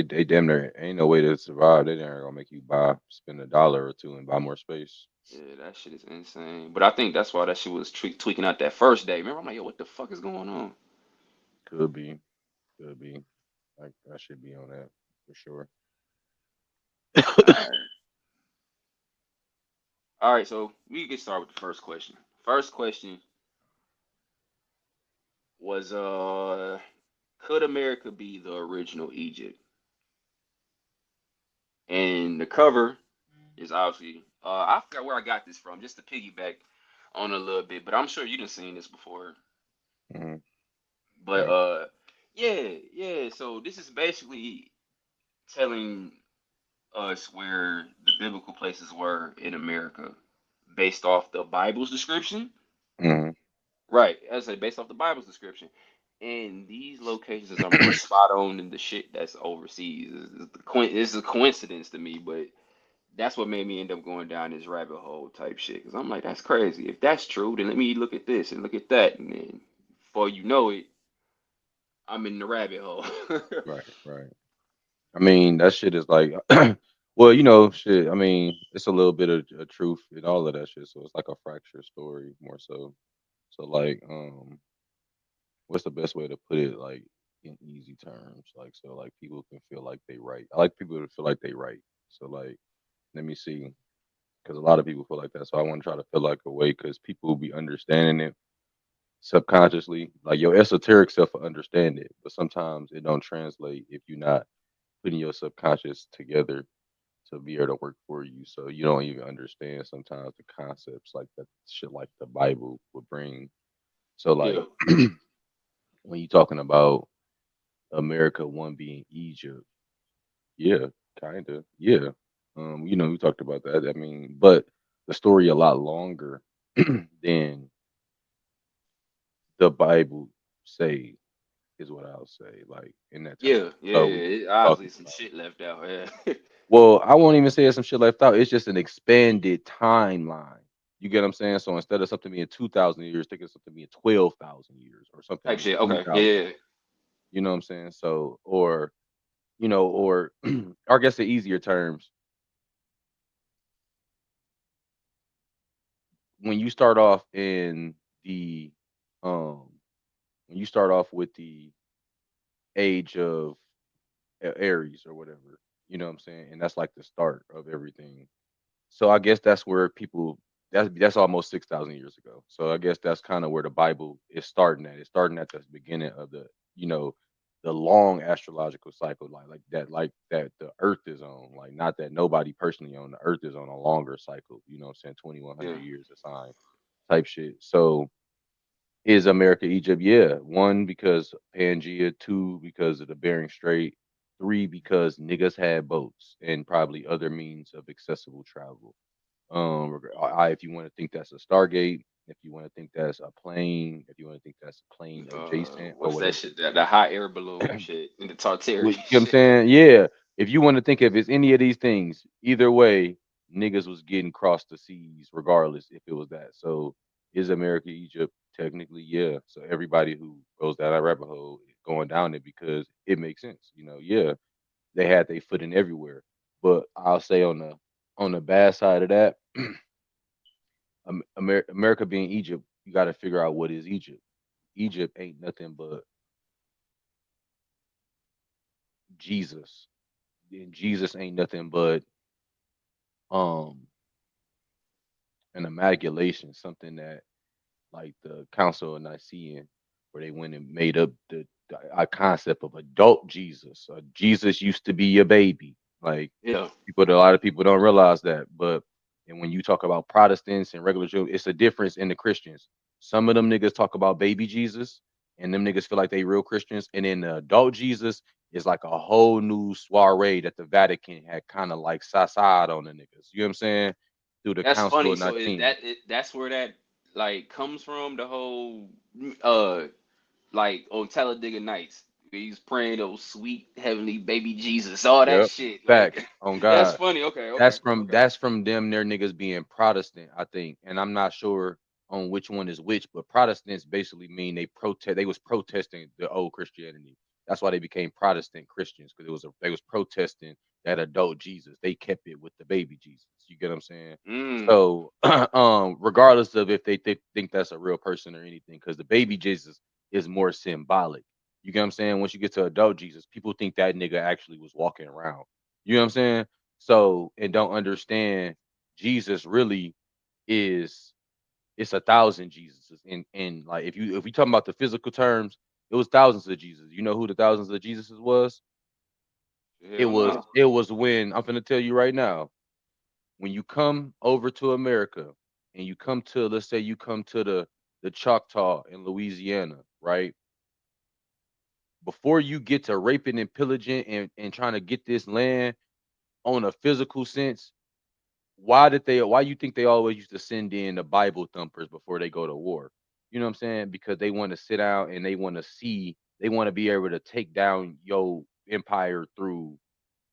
They damn near ain't no way to survive. They damn near gonna make you spend $1 or 2 and buy more space. Yeah, that shit is insane. But I think that's why that shit was tweaking out that first day. Remember, I'm like, yo, what the fuck is going on? Could be, could be. Like I should be on that for sure. All right. All right, so we can get started with the first question. First question was could America be the original Egypt? And the cover is obviously I forgot where I got this from, just to piggyback on a little bit, but I'm sure you done seen this before. Hmm. But Like, yeah. So this is basically telling us where the biblical places were in America based off the Bible's description. hmm. Right, as I say, based off the Bible's description. And these locations are more spot on than the shit that's overseas. It's a coincidence to me, but that's what made me end up going down this rabbit hole type shit. Because I'm like, that's crazy. If that's true, then let me look at this and look at that. And then before you know it, I'm in the rabbit hole. Right, right. I mean, that shit is like, well, shit. I mean, it's a little bit of truth in all of that shit. So it's like a fractured story more so. So like, what's the best way to put it? Like in easy terms, like so, like people can feel like they right. I like people to feel like they right. So like, let me see, because a lot of people feel like that. So I want to try to feel like a way because people will be understanding it subconsciously. Like your esoteric self will understand it, but sometimes it don't translate if you're not putting your subconscious together to be able to work for you. So you don't even understand sometimes the concepts like that shit like the Bible would bring. So Yeah, like when you talking about America one being Egypt, yeah, kinda. Yeah. We talked about that. I mean, but the story a lot longer than the Bible say is what I'll say, like in that term. So we Obviously, talking some about. shit left out. Yeah. Well, I won't even say it's some shit left out. It's just an expanded timeline. You get what I'm saying? So instead of something being 2,000 years, think of something being 12,000 years or something Type being shit. Okay. 3,000 Yeah. years. You know what I'm saying? So, or or I guess the easier terms, when you start off in the, um, when you start off with the age of Aries or whatever, you know what I'm saying? And that's like the start of everything. So I guess that's where people that's almost 6,000 years ago. So I guess that's kind of where the Bible is starting at. It's starting at the beginning of you know, the long astrological cycle, like that the Earth is on, like not that nobody personally on the Earth is on a longer cycle. You know what I'm saying? Yeah. 2,100 years assigned type shit. So is America Egypt? Yeah. One, because Pangea. Two, because of the Bering Strait. Three, because niggas had boats and probably other means of accessible travel. If you want to think that's a Stargate, if you want to think that's a plane, if you want to think that's a plane adjacent or What's that whatever. shit? The hot air balloon shit and the You Tartarian know what I'm shit. saying? Yeah. If you want to think if it's any of these things, either way, niggas was getting across the seas regardless if it was that. So is America Egypt? Technically, yeah. So everybody who goes down that rabbit hole is going down it because it makes sense. Yeah, they had their foot in everywhere. But I'll say on the bad side of that, America being Egypt, you got to figure out what is Egypt. Egypt ain't nothing but Jesus, and Jesus ain't nothing but um an amalgamation, something that like the Council of Nicaea, where they went and made up the concept of adult Jesus. Jesus used to be a baby. Like Yeah. a lot of people don't realize that. But and when you talk about Protestants and regular Jews, it's a difference in the Christians. Some of them niggas talk about baby Jesus, and them niggas feel like they real Christians. And then the adult Jesus is like a whole new soiree that the Vatican had kind of like sasad on the niggas. You know what I'm saying? Through the That's Council funny. of So is Nicaea. that's where that like comes from? The whole uh like on Talladega Nights. He's praying those sweet heavenly baby Jesus, all that Yep. shit. Like Facts on that's God. funny. Okay, okay, That's okay. from them their niggas being Protestant, I think. And I'm not sure on which one is which, but Protestants basically mean they was protesting the old Christianity. That's why they became Protestant Christians, because they was protesting that adult Jesus. They kept it with the baby Jesus. You get what I'm saying? Mm, So regardless of if they think that's a real person or anything, because the baby Jesus is more symbolic. You get what I'm saying? Once you get to adult Jesus, people think that nigga actually was walking around. You know what I'm saying? So, and don't understand Jesus really is it's a thousand Jesuses. And like if we talking about the physical terms, it was thousands of Jesus. You know who the thousands of Jesuses was? hell no. It was when I'm gonna tell you right now, when you come over to America and you come to, let's say you come to the Choctaw in Louisiana, right? Before you get to raping and pillaging and trying to get this land on a physical sense, why you think they always used to send in the Bible thumpers before they go to war? You know what I'm saying? Because they want to sit down and they want to be able to take down your empire through,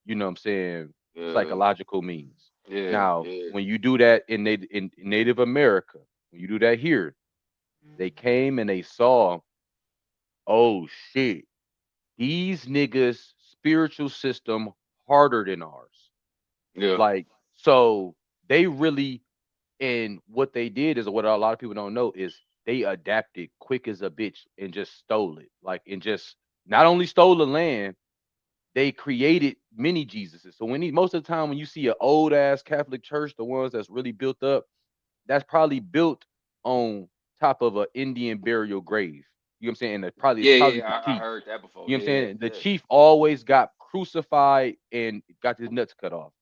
you know what I'm saying, Yeah, psychological means. yeah, Now, yeah, when you do that in Native America, when you do that here, they came and they saw, oh shit, these niggas spiritual system harder than ours. yeah, Like, so they really, and what they did is what a lot of people don't know is they adapted quick as a bitch and just stole it. Like, and just not only stole the land, they created mini Jesuses. So most of the time when you see an old ass Catholic church, the ones that's really built up, that's probably built on top of an Indian burial grave. You know what I'm saying? And it's yeah, probably yeah. the I chief. heard that before. You know what I'm Yeah, saying? The yeah, chief always got crucified and got his nuts cut off.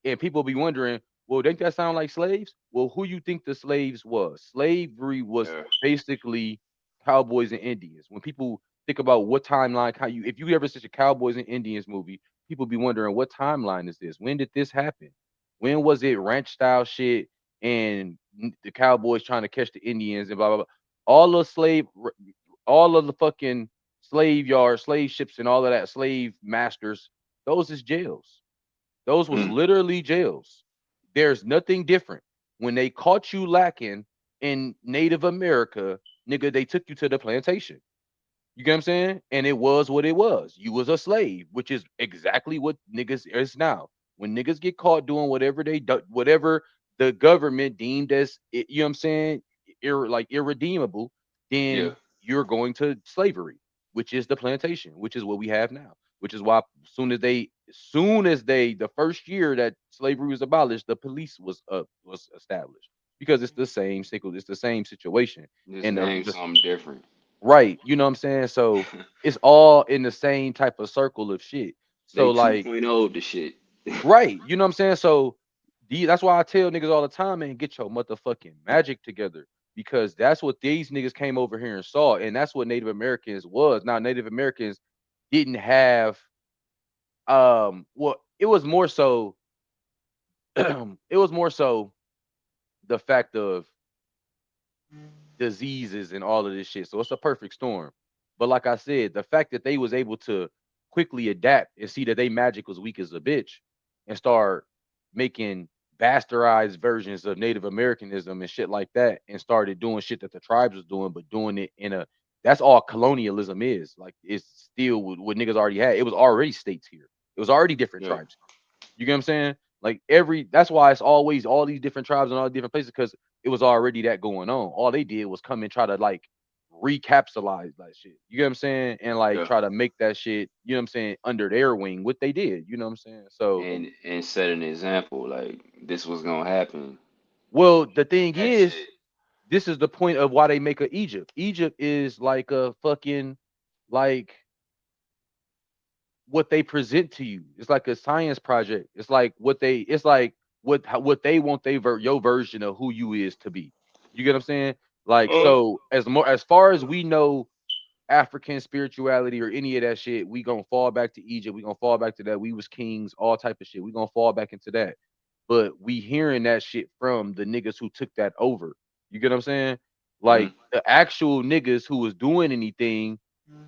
And people be wondering, well, don't that sound like slaves? Well, who you think the slaves was? Slavery was yeah, basically cowboys and Indians. When people think about what timeline, how you if you ever see a cowboys and Indians movie, people be wondering what timeline is this? When did this happen? When was it ranch style shit and the cowboys trying to catch the Indians and blah blah blah? All the all of the fucking slave yards, slave ships, and all of that slave masters, those is jails. Those was mm, literally jails. There's nothing different. When they caught you lacking in Native America, nigga, they took you to the plantation. You get what I'm saying? And it was what it was. You was a slave, which is exactly what niggas is now. When niggas get caught doing whatever they do, whatever the government deemed as, you know what I'm saying, like irredeemable, yeah. then you're going to slavery, which is the plantation, which is what we have now. Which is why the first year that slavery was abolished, the police was established because it's the same situation. Just And name the something different. Right, you know what I'm saying? So it's all in the same type of circle of shit. They So like, 2.0 the shit. right, you know what I'm saying? So that's why I tell niggas all the time, man, get your motherfucking magic together because that's what these niggas came over here and saw, and that's what Native Americans was. Now Native Americans didn't have well, it was more so it was more so the fact of diseases and all of this shit. So it's a perfect storm. But like I said, the fact that they was able to quickly adapt and see that they magic was weak as a bitch and start making bastardized versions of Native Americanism and shit like that and started doing shit that the tribes was doing, but doing it in a that's all colonialism is. Like it's still what niggas already had. It was already states here. It was already different Yeah, tribes. You get what I'm saying? Like that's why it's always all these different tribes and all different places because it was already that going on. All they did was come and try to like recapitalize that shit. You get what I'm saying? And like yeah. try to make that shit, you know what I'm saying, under their wing, what they did, you know what I'm saying? So, And set an example like this was gonna happen. well, the thing That is, shit. this is the point of why they make a Egypt. Egypt is like a fucking like what they present to you. It's like a science project. It's like what they want your version of who you is to be. You get what I'm saying? Like Oh. so as far as we know African spirituality or any of that shit, we gonna fall back to Egypt. We gonna fall back to that. We was kings, all type of shit. We gonna fall back into that. But we hearing that shit from the niggas who took that over. You get what I'm saying? Mm, Like the actual niggas who was doing anything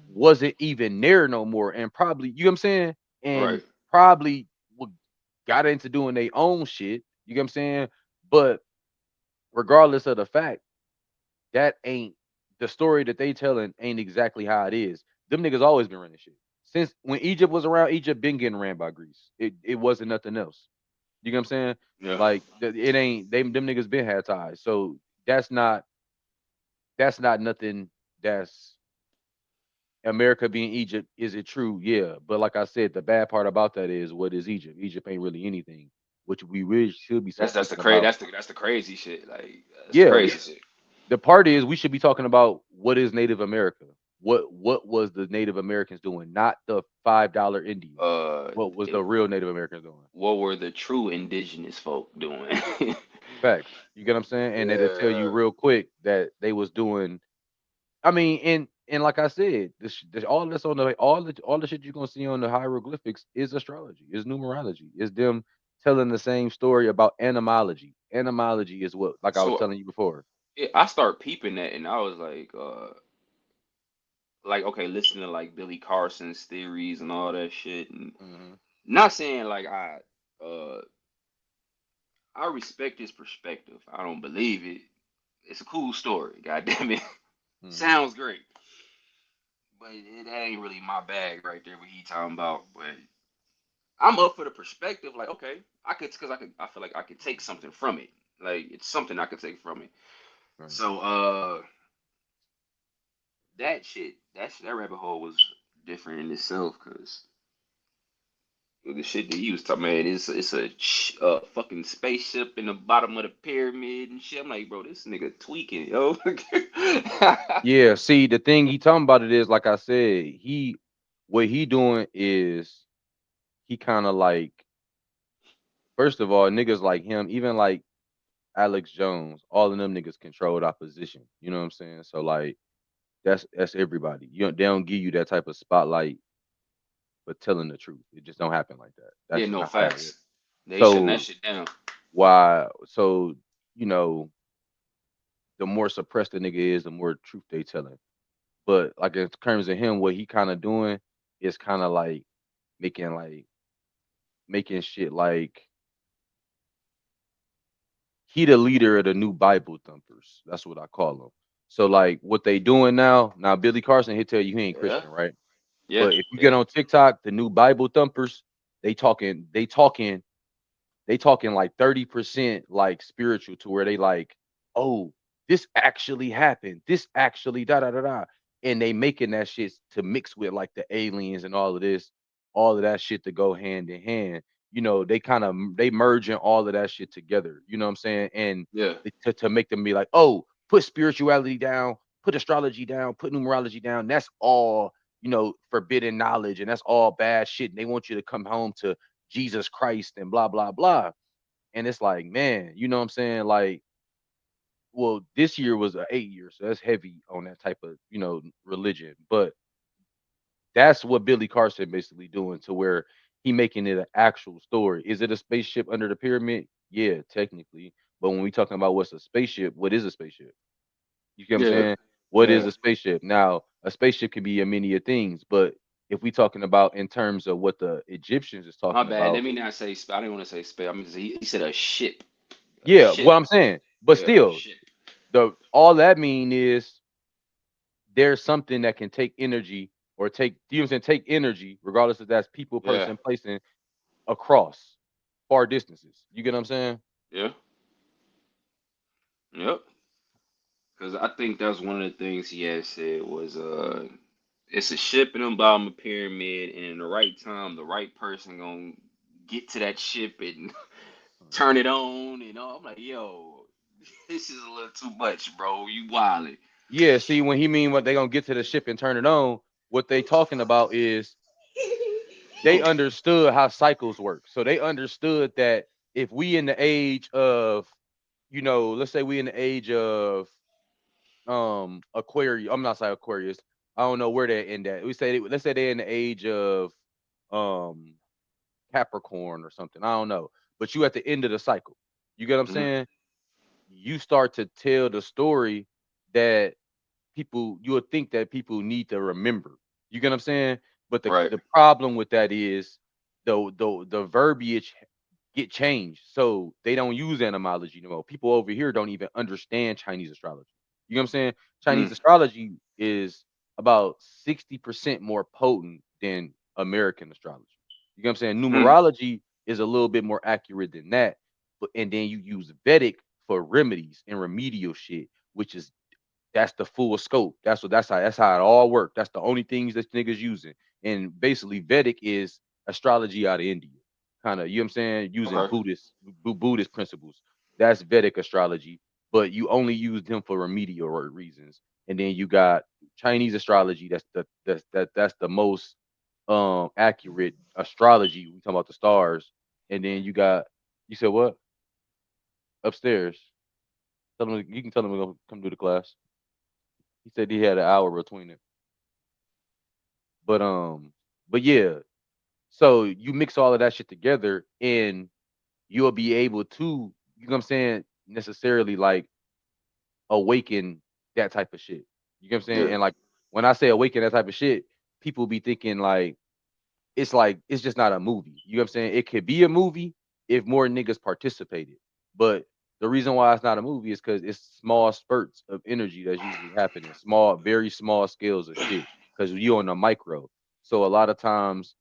wasn't even there no more, and probably you know what I'm saying, and Right. probably got into doing their own shit. You know what I'm saying, but regardless of the fact, that ain't the story that they telling ain't exactly how it is. Them niggas always been running shit since when Egypt was around. Egypt been getting ran by Greece. It wasn't nothing else. You know what I'm saying? Yeah. Like it ain't they them niggas been had ties. So that's not that's not nothing that's America being Egypt. Is it true? Yeah. But like I said, the bad part about that is what is Egypt? Egypt ain't really anything, which we really should be That's the speaking crazy about. that's the crazy shit. Like that's the Yeah. crazy shit. The part is we should be talking about what is Native America. What was the Native Americans doing? Not the $5 Indian. Uh, What was the it, real Native Americans doing? what were the true indigenous folk doing? Facts. You get what I'm saying? And it'll tell you Yeah. real quick that they was doing. I mean, and like I said, all this on the all the shit you're gonna see on the hieroglyphics is astrology, is numerology, is them telling the same story about animology. Animology is what, like I was So telling you before. I start peeping that, and I was like okay, listening to like Billy Carson's theories and all that shit, and Hmm. not saying like uh I respect his perspective. I don't believe it. It's a cool story. God damn it, Hmm. sounds great, but that ain't really my bag right there. What he talking about, but I'm up for the perspective. Like okay, because I feel like I could take something from it. Like it's something I could take from it. Right. So that rabbit hole was different in itself because the shit that he was talking about it's a fucking spaceship in the bottom of the pyramid and shit. I'm like, bro, this nigga tweaking, yo. Yeah, see, the thing he talking about it is, like I said, what he doing is he kind of like, first of all, niggas like him, even like Alex Jones, all of them niggas controlled opposition. You know what I'm saying? So like that's everybody. They don't give you that type of spotlight for telling the truth. It just don't happen like that. That's Yeah, just no not how it works. facts. They shutting that So shit down. why, you know, the more suppressed the nigga is, the more truth they telling. But like in terms of him, what he kind of doing is kind of making like making shit like he the leader of the new Bible thumpers. That's what I call them. So like what they doing now, Billy Carson, he'll tell you he ain't Yeah, Christian, right? yeah, But if you get yeah, on TikTok, the new Bible thumpers, they talking, they talking they talking like 30% like spiritual, to where they like, oh, this actually happened. This actually da da da da. And they making that shit to mix with like the aliens and all of this, all of that shit to go hand in hand. They kind of they merging all of that shit together. You know what I'm saying? And yeah. to make them be like, oh, put spirituality down, put astrology down, put numerology down. That's all, forbidden knowledge, and that's all bad shit. And they want you to come home to Jesus Christ and blah blah blah. And it's like, man, you know what I'm saying? Like, well, this year was a 8 year, so that's heavy on that type of, religion. But that's what Billy Carson basically doing, to where he making it an actual story. Is it a spaceship under the pyramid? Yeah, technically. But when we talking about what's a spaceship, what is a spaceship? You get what I'm Yeah, saying? What is yeah. a spaceship? Now, a spaceship can be a many of things, but if we talking about in terms of what the Egyptians is My talking bad. about, Let me not say. I didn't want to say space. I mean, he said a ship. A yeah, ship. what I'm saying. But Yeah, a still, ship. the all that mean is there's something that can take energy, or you know what I'm saying, take energy, regardless if that's people, Yeah, person, placing across far distances. You get what I'm saying? yeah, yep. Because I think that's one of the things he had said was it's a ship in the bottom of the pyramid, and in the right time, the right person gonna get to that ship and turn it on, and all. I'm like, yo, this is a little too much, bro. You wildin'. Yeah, see, when he mean what they gonna get to the ship and turn it on, what they talking about is they understood how cycles work. So they understood that if we in the age of, let's say we in the age of Aquarius. I'm not saying Aquarius. I don't know where they end at. Let's say they're in the age of um Capricorn or something. I don't know. But you at the end of the cycle. You get what I'm Mhm. saying? You start to tell the story that people you would think that people need to remember. You get what I'm saying? But Right. the problem with that is the verbiage get changed. So they don't use etymology no more. People over here don't even understand Chinese astrology. You know what I'm saying? Chinese Mm. astrology is about 60% more potent than American astrology. You know what I'm saying? Mm. Numerology is a little bit more accurate than that. But and then you use Vedic for remedies and remedial shit, which is that's the full scope. That's how it all works. That's the only things that niggas using. And basically Vedic is astrology out of India. Kind of, you know what I'm saying? Using Okay. Buddhist principles. That's Vedic astrology, but you only use them for remedial reasons. And then you got Chinese astrology. That's the most accurate astrology. We talking about the stars. And then you said what? Upstairs. Tell them you can tell them to go come do the class. He said he had an hour between it. But but yeah. So you mix all of that shit together and you'll be able to, you know what I'm saying, necessarily like awaken that type of shit. You know what I'm saying? Yeah. And like when I say awaken that type of shit, people be thinking like it's just not a movie. You know what I'm saying? It could be a movie if more niggas participated. But the reason why it's not a movie is because it's small spurts of energy that's usually happening, small, very small scales of shit. Because you on a micro. So a lot of times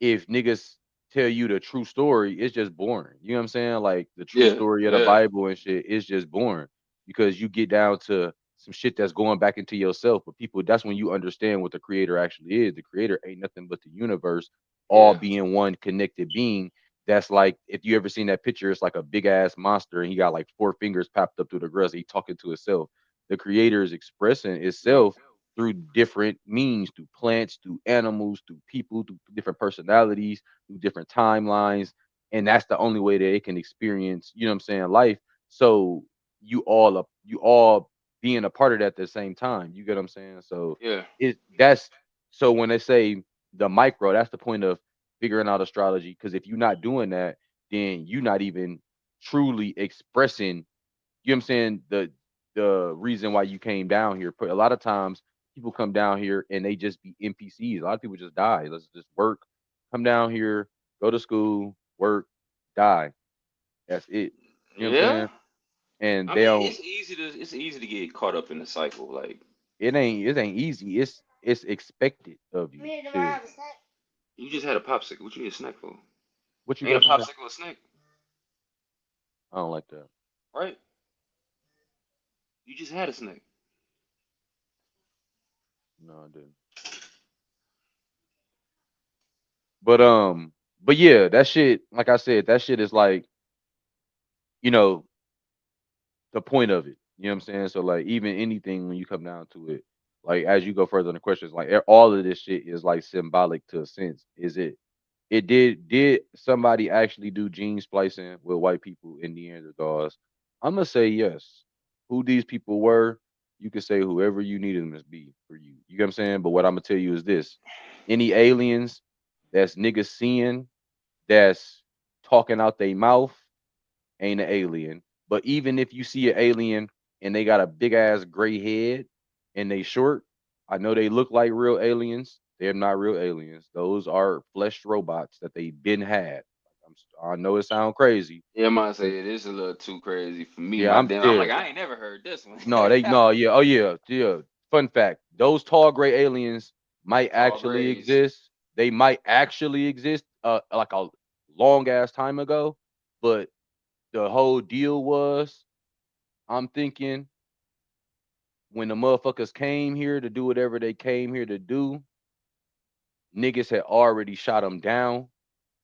if niggas tell you the true story, it's just boring. You know what I'm saying? Like the true Yeah. story of the Yeah. Bible and shit is just boring because you get down to some shit that's going back into yourself. But people, that's when you understand what the creator actually is. The creator ain't nothing but the universe, all Yeah. being one connected being. That's like if you ever seen that picture, it's like a big ass monster and he got like four fingers popped up through the grass. He talking to himself. The creator is expressing itself through different means, through plants, through animals, through people, through different personalities, through different timelines. And that's the only way that it can experience, you know what I'm saying, life. So you all being a part of that at the same time. You get what I'm saying? So Yeah. it that's so when they say the micro, that's the point of figuring out astrology. Because if you're not doing that, then you're not even truly expressing, you know what I'm saying, the reason why you came down here. But a lot of times people come down here and they just be NPCs. A lot of people just die. Let's just work, come down here, go to school, work, die. That's it. You know what I'm Yeah. saying? And I they mean, don't it's easy to get caught up in the cycle. Like it ain't easy. It's expected of you. Shit. you just had a popsicle. What you need a snack for? What you Ain't a got to say? popsicle a snack, I don't like that. right? You just had a snack. No, I didn't. But yeah, that shit, like I said, that shit is like, you know, the point of it. You know what I'm saying? So like even anything when you come down to it, like as you go further in the questions, like all of this shit is like symbolic to a sense. Is it did somebody actually do gene splicing with white people in Neanderthals? I'm gonna say yes. Who these people were, you could say whoever you needed them to be for you. You get what I'm saying? But what I'm gonna tell you is this: any aliens that's niggas seeing that's talking out their mouth ain't an alien. But even if you see an alien and they got a big ass gray head and they short, I know they look like real aliens. They're not real aliens. Those are flesh robots that they been had. I know it sounds crazy. Yeah, I might say it is a little too crazy for me. Yeah, My I'm damn, I'm yeah. like, I ain't never heard this one. No, they no, yeah, oh yeah, yeah. Fun fact: those tall gray aliens might Tall actually grays. exist. They might actually exist, like a long ass time ago. But the whole deal was, I'm thinking when the motherfuckers came here to do whatever they came here to do, niggas had already shot them down.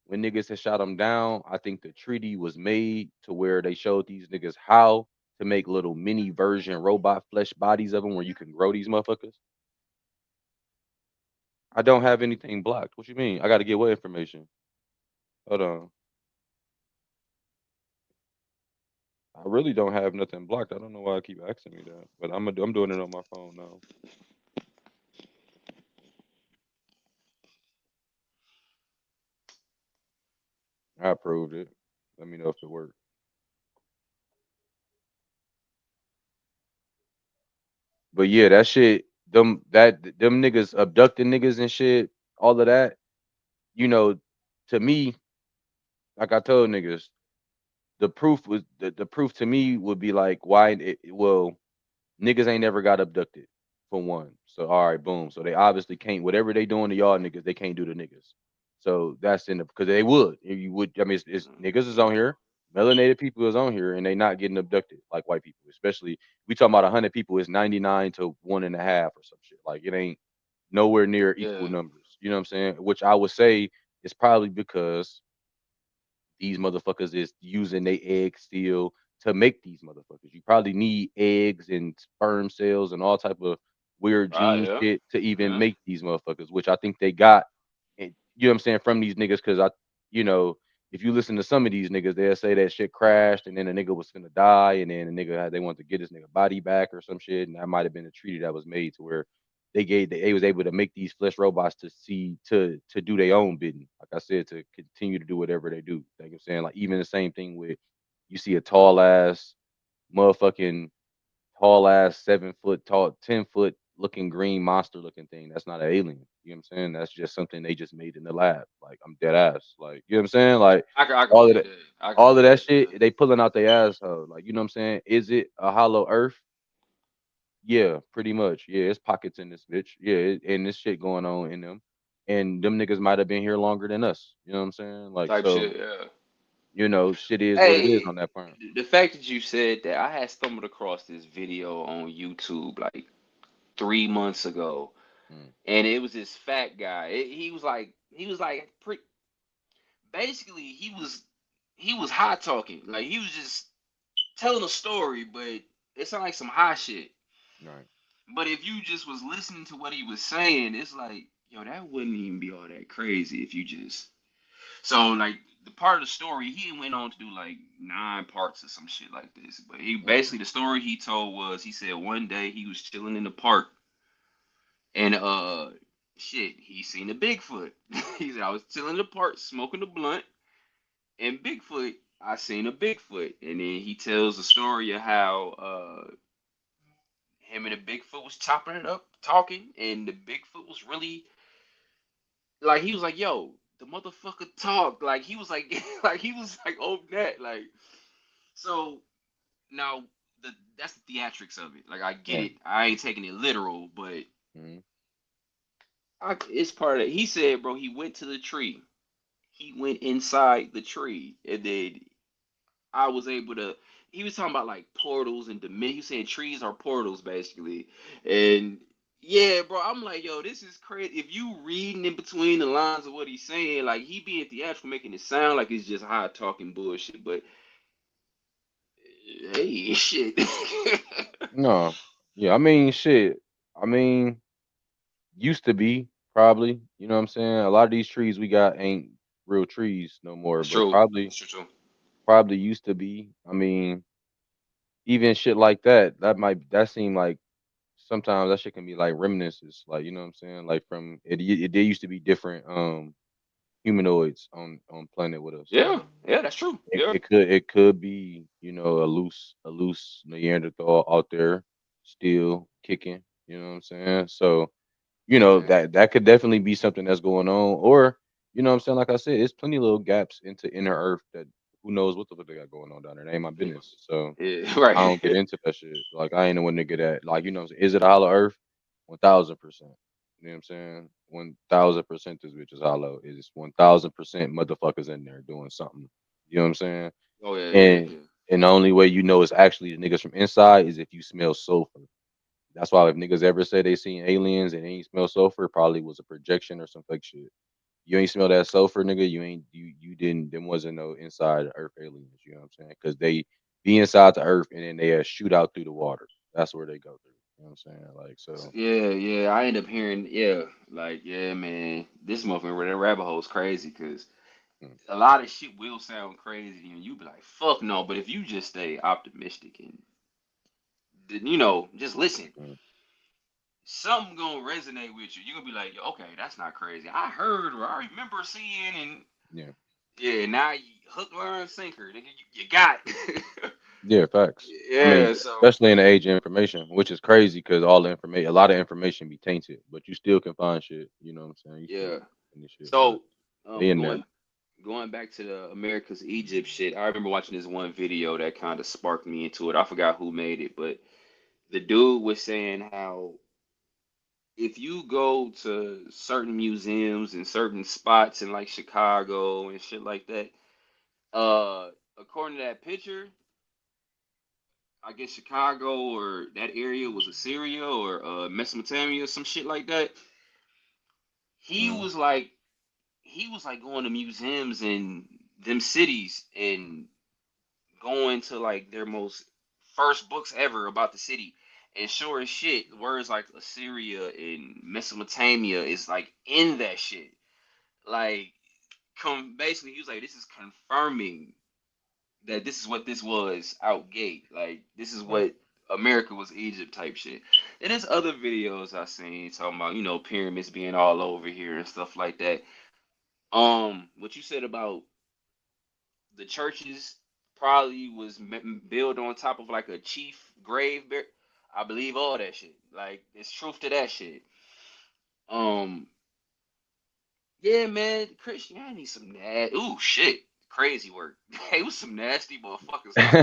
When niggas had shot them down, I think the treaty was made to where they showed these niggas how to make little mini version robot flesh bodies of them where you can grow these motherfuckers. I don't have anything blocked. What you mean? I got to get what information? Hold on. I really don't have nothing blocked. I don't know why I keep asking me that, but I'm doing it on my phone now. I approved it. Let me know if it worked. But yeah, that shit, them niggas abducting niggas and shit, all of that, you know, to me, like I told niggas, the proof to me would be like why well, niggas ain't never got abducted for one. So all right, boom. So they obviously can't whatever they doing to y'all niggas, they can't do to niggas. So that's in the because they would. You would I mean it's niggas is on here, melanated people is on here and they not getting abducted like white people. Especially we talking about 100 people, it's 99 to 1.5 or some shit. Like it ain't nowhere near equal Yeah. numbers. You know what I'm saying? Which I would say is probably because these motherfuckers is using their egg still to make these motherfuckers. You probably need eggs and sperm cells and all type of weird Right. gene Yeah. shit to even Yeah. make these motherfuckers, which I think they got. You know what I'm saying from these niggas because you know, if you listen to some of these niggas, they'll say that shit crashed and then the nigga was finna die and then the nigga they want to get his nigga body back or some shit and that might have been a treaty that was made to where they was able to make these flesh robots to see to do their own bidding. Like I said, to continue to do whatever they do. You know what I'm saying? Like even the same thing with you see a motherfucking tall ass 7 foot tall, 10 foot looking green monster looking thing. That's not an alien. You know what I'm saying? That's just something they just made in the lab. Like I'm dead ass. Like you know what I'm saying? Like I can all of believe that that. I can all of believe that that. Yeah. shit, they pulling out their asshole. Like, you know what I'm saying? Is it a hollow earth? Yeah, pretty much. Yeah, it's pockets in this bitch. Yeah, and this shit going on in them. And them niggas might have been here longer than us. You know what I'm saying? Like, Type so, shit. Yeah. shit is what it is Hey, on that part. the fact that you said that, I had stumbled across this video on YouTube like 3 months ago, Mm, and it was this fat guy. He was like basically he was hot talking. Like he was just telling a story, but it sounded like some hot shit. right. But if you just was listening to what he was saying, it's like, yo, that wouldn't even be all that crazy if you just so like the part of the story he went on to do like 9 parts or some shit like this. But he Mm, basically the story he told was he said one day he was chilling in the park and shit, he seen a Bigfoot. He said I was chilling in the park smoking a blunt and Bigfoot, I seen a Bigfoot. And then he tells the story of how him and the Bigfoot was chopping it up, talking, and the Bigfoot was really like he was like, yo, the motherfucker talked. Like he was like like he was like over that. Like so now the that's the theatrics of it. Like I get right. it. I ain't taking it literal, but Mm, it's part of it. He said, bro, he went to the tree. He went inside the tree, and then I was able to. He was talking about like portals and dimensions. He was saying trees are portals basically, and yeah, bro. I'm like, yo, this is crazy. If you reading in between the lines of what he's saying, like he being theatrical, making it sound like it's just high talking bullshit, but hey, shit. no. Yeah, I mean, shit. I mean, used to be probably. You know what I'm saying? A lot of these trees we got ain't real trees no more, That's but true. probably That's true. probably used to be. I mean, even shit like that, that seem like sometimes that shit can be like reminiscences, like you know what I'm saying, like from there used to be different humanoids on planet with us, like Yeah, yeah, that's true. Yeah, it could be a loose Neanderthal out there still kicking, you know what I'm saying? So yeah. that could definitely be something that's going on. Or, what I'm saying, like I said, it's plenty of little gaps into inner earth that who knows what the fuck they got going on down there. It ain't my Yeah, business. So yeah, I don't get right. into that shit. Like I ain't the one to get at. Like what I'm saying, is it a hollow earth? 1,000%. You know what I'm saying? 1,000% this bitch is hollow. It's 1,000% motherfuckers in there doing something. You know what I'm saying? Oh yeah, yeah, And yeah. and the only way you know it's actually the niggas from inside is if you smell sulfur. That's why if niggas ever say they seen aliens and they ain't smell sulfur, it probably was a projection or some fake shit. You ain't smell that sulfur, nigga. You didn't. There wasn't no inside Earth aliens. You know what I'm saying? Because they be inside the Earth and then they shoot out through the water. That's where they go through. You know what I'm saying? Like so. Yeah, yeah. I end up hearing, yeah, like, yeah, man, this motherfucker, that rabbit hole is crazy because Mm, a lot of shit will sound crazy and you be like, fuck no. But if you just stay optimistic and, just listen, mm, something gonna resonate with you. You're gonna be like, okay, that's not crazy. I heard or I remember seeing, and yeah. yeah, now you hook, line, sinker. Nigga, you got it. Yeah, facts. I mean, Yeah, so especially in the age of information, which is crazy because all the information, a lot of information be tainted, but you still can find shit. You know what I'm saying? You still yeah. can find this shit, but So they in there. going back to the America's Egypt shit, I remember watching this one video that kind of sparked me into it. I forgot who made it, but the dude was saying how if you go to certain museums and certain spots in like Chicago and shit like that, uh, according to that picture, I guess Chicago or that area was Assyria or Mesopotamia, some shit like that. He Mhm. was like, he was like going to museums in them cities and going to like their most first books ever about the city. And sure as shit, words like Assyria and Mesopotamia is like in that shit. Like, basically, he was like, this is confirming that this is what this was out gate. Like, this is Right. what America was Egypt type shit. And there's other videos I seen talking about, pyramids being all over here and stuff like that. What you said about the churches probably was built on top of like a chief grave. I believe all that shit. Like, there's truth to that shit. Um, yeah, man, Christianity some ooh shit, crazy work. They was some nasty motherfuckers, huh?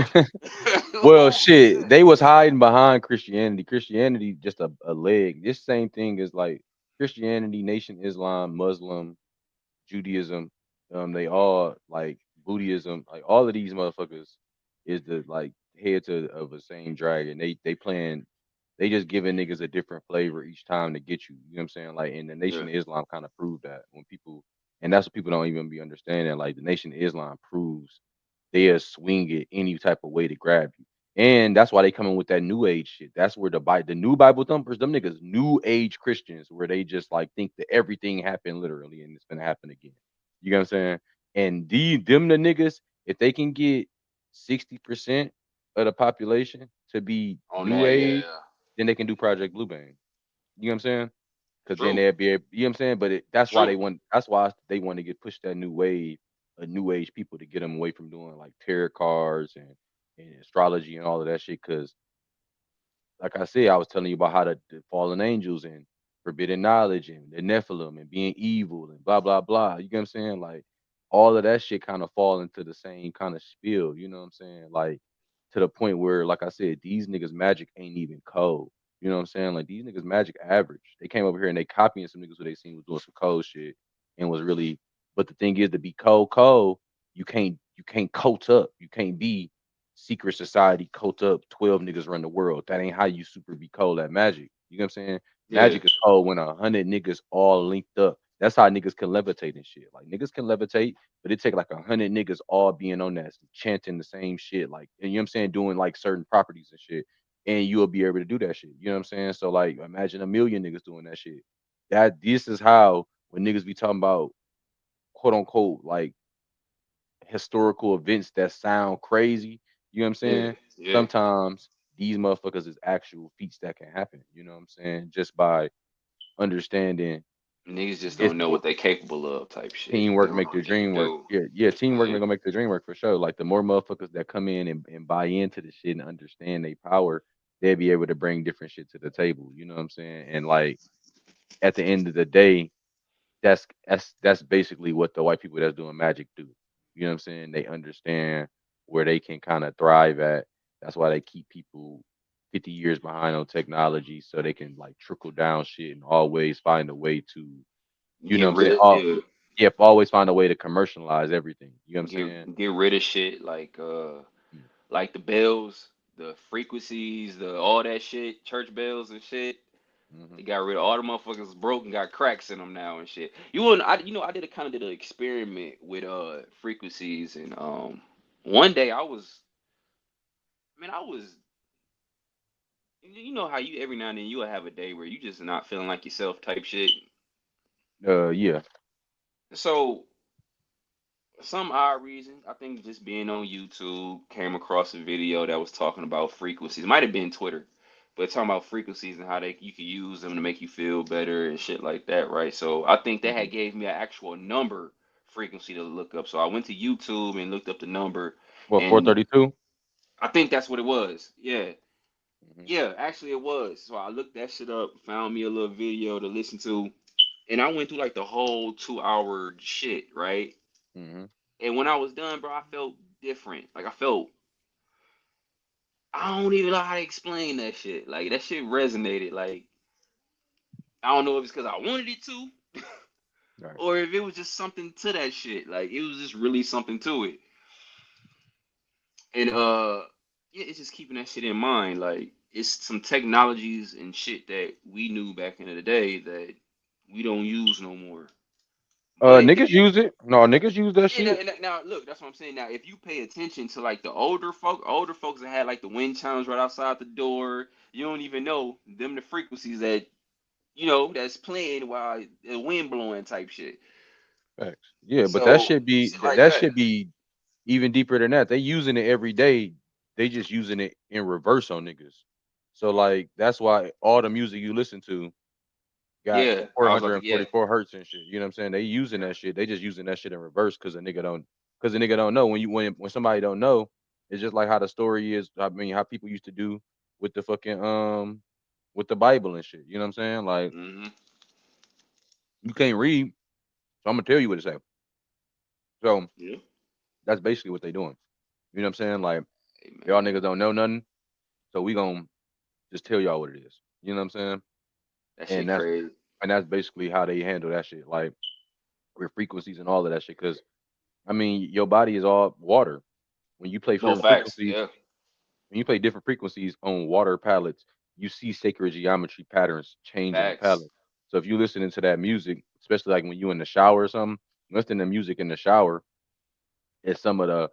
Well, Oh shit, shit. they was hiding behind Christianity. Christianity just a leg. This same thing is like Christianity, Nation Islam, Muslim, Judaism, they all like Buddhism, like all of these motherfuckers is the like heads of the same dragon. They playing, they just giving niggas a different flavor each time to get you. You know what I'm saying? Like, and the Yeah, Nation of Islam kind of proved that when people, and that's what people don't even be understanding. Like the Nation of Islam proves they'll swing it any type of way to grab you. And that's why they coming with that new age shit. That's where the new Bible thumpers, them niggas, new age Christians, where they just like think that everything happened literally and it's gonna happen again. You know what I'm saying? And them the niggas, if they can get 60% of the population to be on new that, age, yeah. then they can do Project Bluebeam. You know what I'm saying? Because then True, they'd be able, you know what I'm saying? But that's why true. that's why they want to get pushed that new wave of new age people to get them away from doing like tarot cards and astrology and all of that shit. Because like I said, I was telling you about how the fallen angels and forbidden knowledge and the Nephilim and being evil and blah blah blah. You get what I'm saying? Like all of that shit kind of fall into the same kind of spiel. You know what I'm saying? Like to the point where, like I said, these niggas magic ain't even cold. You know what I'm saying? Like these niggas magic average. They came over here and they copying some niggas who they seen was doing some cold shit and was really. But the thing is, to be cold, you can't coat up. You can't be secret society, cult up, 12 niggas run the world. That ain't how you super be cold at magic. You know what I'm saying? Yeah, Magic is cold when 100 niggas all linked up. That's how niggas can levitate and shit. Like niggas can levitate, but it take like 100 niggas all being on that, chanting the same shit. Like, and you know what I'm saying? Doing like certain properties and shit. And you'll be able to do that shit. You know what I'm saying? So like imagine a million niggas doing that shit. This is how when niggas be talking about quote unquote like historical events that sound crazy, you know what I'm yeah, saying? yeah. Sometimes these motherfuckers is actual feats that can happen, you know what I'm saying? Just by understanding Niggas just this don't know what they capable of, type shit. They teamwork don't make know their what they can dream work. do. Yeah, yeah, teamwork Yeah, gonna make their dream work for sure. Like the more motherfuckers that come in and buy into the shit and understand their power, they'll be able to bring different shit to the table. You know what I'm saying? And like at the end of the day, that's basically what the white people that's doing magic do. You know what I'm saying? They understand where they can kind of thrive at. That's why they keep people 50 years behind on technology so they can like trickle down shit and always find a way to, you know get what I'm rid saying? of yeah, Yeah, always find a way to commercialize everything. You know what I'm saying? get rid of shit like the bells, the frequencies, the all that shit, church bells and shit. Mm-hmm. They got rid of all the motherfuckers broke and got cracks in them now and shit. You wouldn't, I did a kind of did an experiment with frequencies and one day I was you know how you every now and then you will have a day where you just not feeling like yourself type shit. Yeah. So some odd reason, I think just being on YouTube, came across a video that was talking about frequencies. It might have been Twitter, but talking about frequencies and how they you can use them to make you feel better and shit like that, right? So I think they Hmm. had gave me an actual number frequency to look up. So I went to YouTube and looked up the number, What and 432? I think that's what it was. Yeah. Hmm. Yeah, actually it was. So I looked that shit up, found me a little video to listen to, and I went through like the whole 2 hour shit, right? Hmm. And when I was done, bro, I felt different. Like I felt I don't even know how to explain that shit. Like that shit resonated. Like I don't know if it's because I wanted it to, Right. or if it was just something to that shit. Like it was just really something to it. And yeah, it's just keeping that shit in mind. Like it's some technologies and shit that we knew back in the day that we don't use no more. But if Niggas use it. No, niggas use that yeah, shit. now look, that's what I'm saying. Now, if you pay attention to like the older folks that had like the wind chimes right outside the door, you don't even know them the frequencies that that's playing while the wind blowing type shit. Facts. Yeah, but that So should be shit like that that. should be even deeper than that. They using it every day. They just using it in reverse on niggas. So like that's why all the music you listen to got Yeah, I was about to yeah. 444 hertz and shit. You know what I'm saying? They using that shit. They just using that shit in reverse because the nigga don't know. When somebody don't know, it's just like how the story is. I mean, how people used to do with the fucking with the Bible and shit. You know what I'm saying? Like Hmm. you can't read, so I'm gonna tell you what to say. So Yeah. that's basically what they doing. You know what I'm saying? Like Hey y'all man, niggas don't know nothing, so we gonna just tell y'all what it is. You know what I'm saying? that shit And that's crazy. and that's basically how they handle that shit, like with frequencies and all of that shit. Because I mean, your body is all water. When you play No different facts. frequencies, Yeah. when you play different frequencies on water palettes, you see sacred geometry patterns change in the Facts. palette. So if you listening to that music, especially like when you in the shower or something, listening to music in the shower is some of the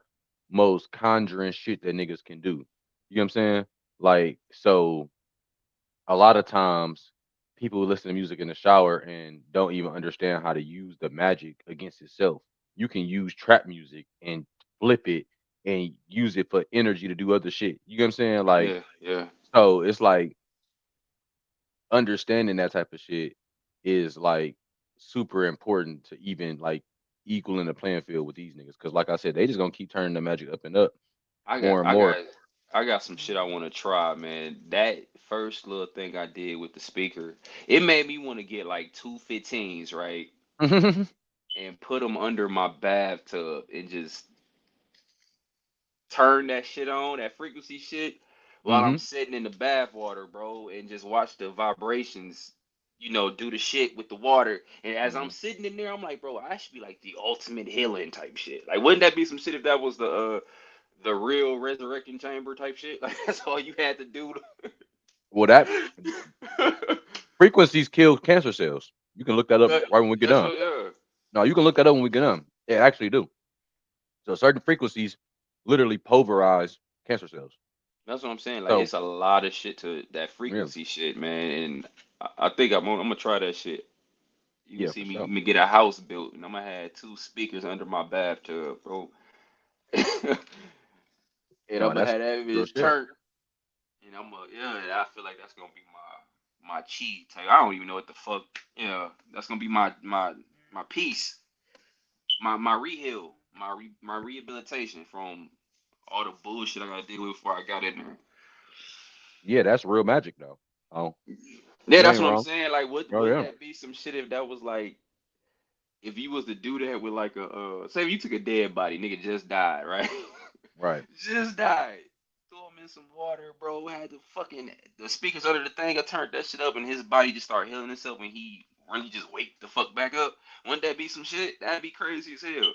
most conjuring shit that niggas can do. You know what I'm saying? Like, so a lot of times people listen to music in the shower and don't even understand how to use the magic against itself. You can use trap music and flip it and use it for energy to do other shit. You know what I'm saying? Like, Yeah. Yeah. so it's like understanding that type of shit is like super important to even like equal in the playing field with these niggas. Cause like I said, they just gonna keep turning the magic up and up I got more and I more. got I got some shit I want to try, man. That first little thing I did with the speaker, it made me want to get like 215s, right? And put them under my bathtub and just turn that shit on, that frequency shit, while I'm Hmm. sitting in the bath water, bro, and just watch the vibrations, do the shit with the water. And as I'm Hmm. sitting in there, I'm like, bro, I should be like the ultimate healing type shit. Like, wouldn't that be some shit if that was the real resurrecting chamber type shit? Like that's all you had to do. Well, that frequencies kill cancer cells. You can look that up That- right when we get that's done. what, yeah. No, you can look that up when we get done. It actually do. So certain frequencies literally pulverize cancer cells. That's what I'm saying. Like, So it's a lot of shit to that yeah, frequency shit, man. And I think I'm gonna try that shit. You can yeah, see for me, sure. me get a house built, and I'm gonna have two speakers under my bathtub, bro. And I'm No, gonna that's have that real bitch shit. turned. And yeah, I feel like that's gonna be my cheat type. I don't even know what the fuck. Yeah, that's gonna be my peace, my reheal, my rehabilitation from all the bullshit I gotta deal with before I got in there. Yeah, that's real magic though. Oh, Yeah, you that's ain't what I'm wrong. saying. Like, Oh wouldn't yeah, that be some shit if that was like, if you was to do that with like say if you took a dead body, nigga just died, right? right. Just died. Throw him in some water, bro. Had the speakers under the thing. I turned that shit up, and his body just started healing itself, and he really just wake the fuck back up. Wouldn't that be some shit? That'd be crazy as hell.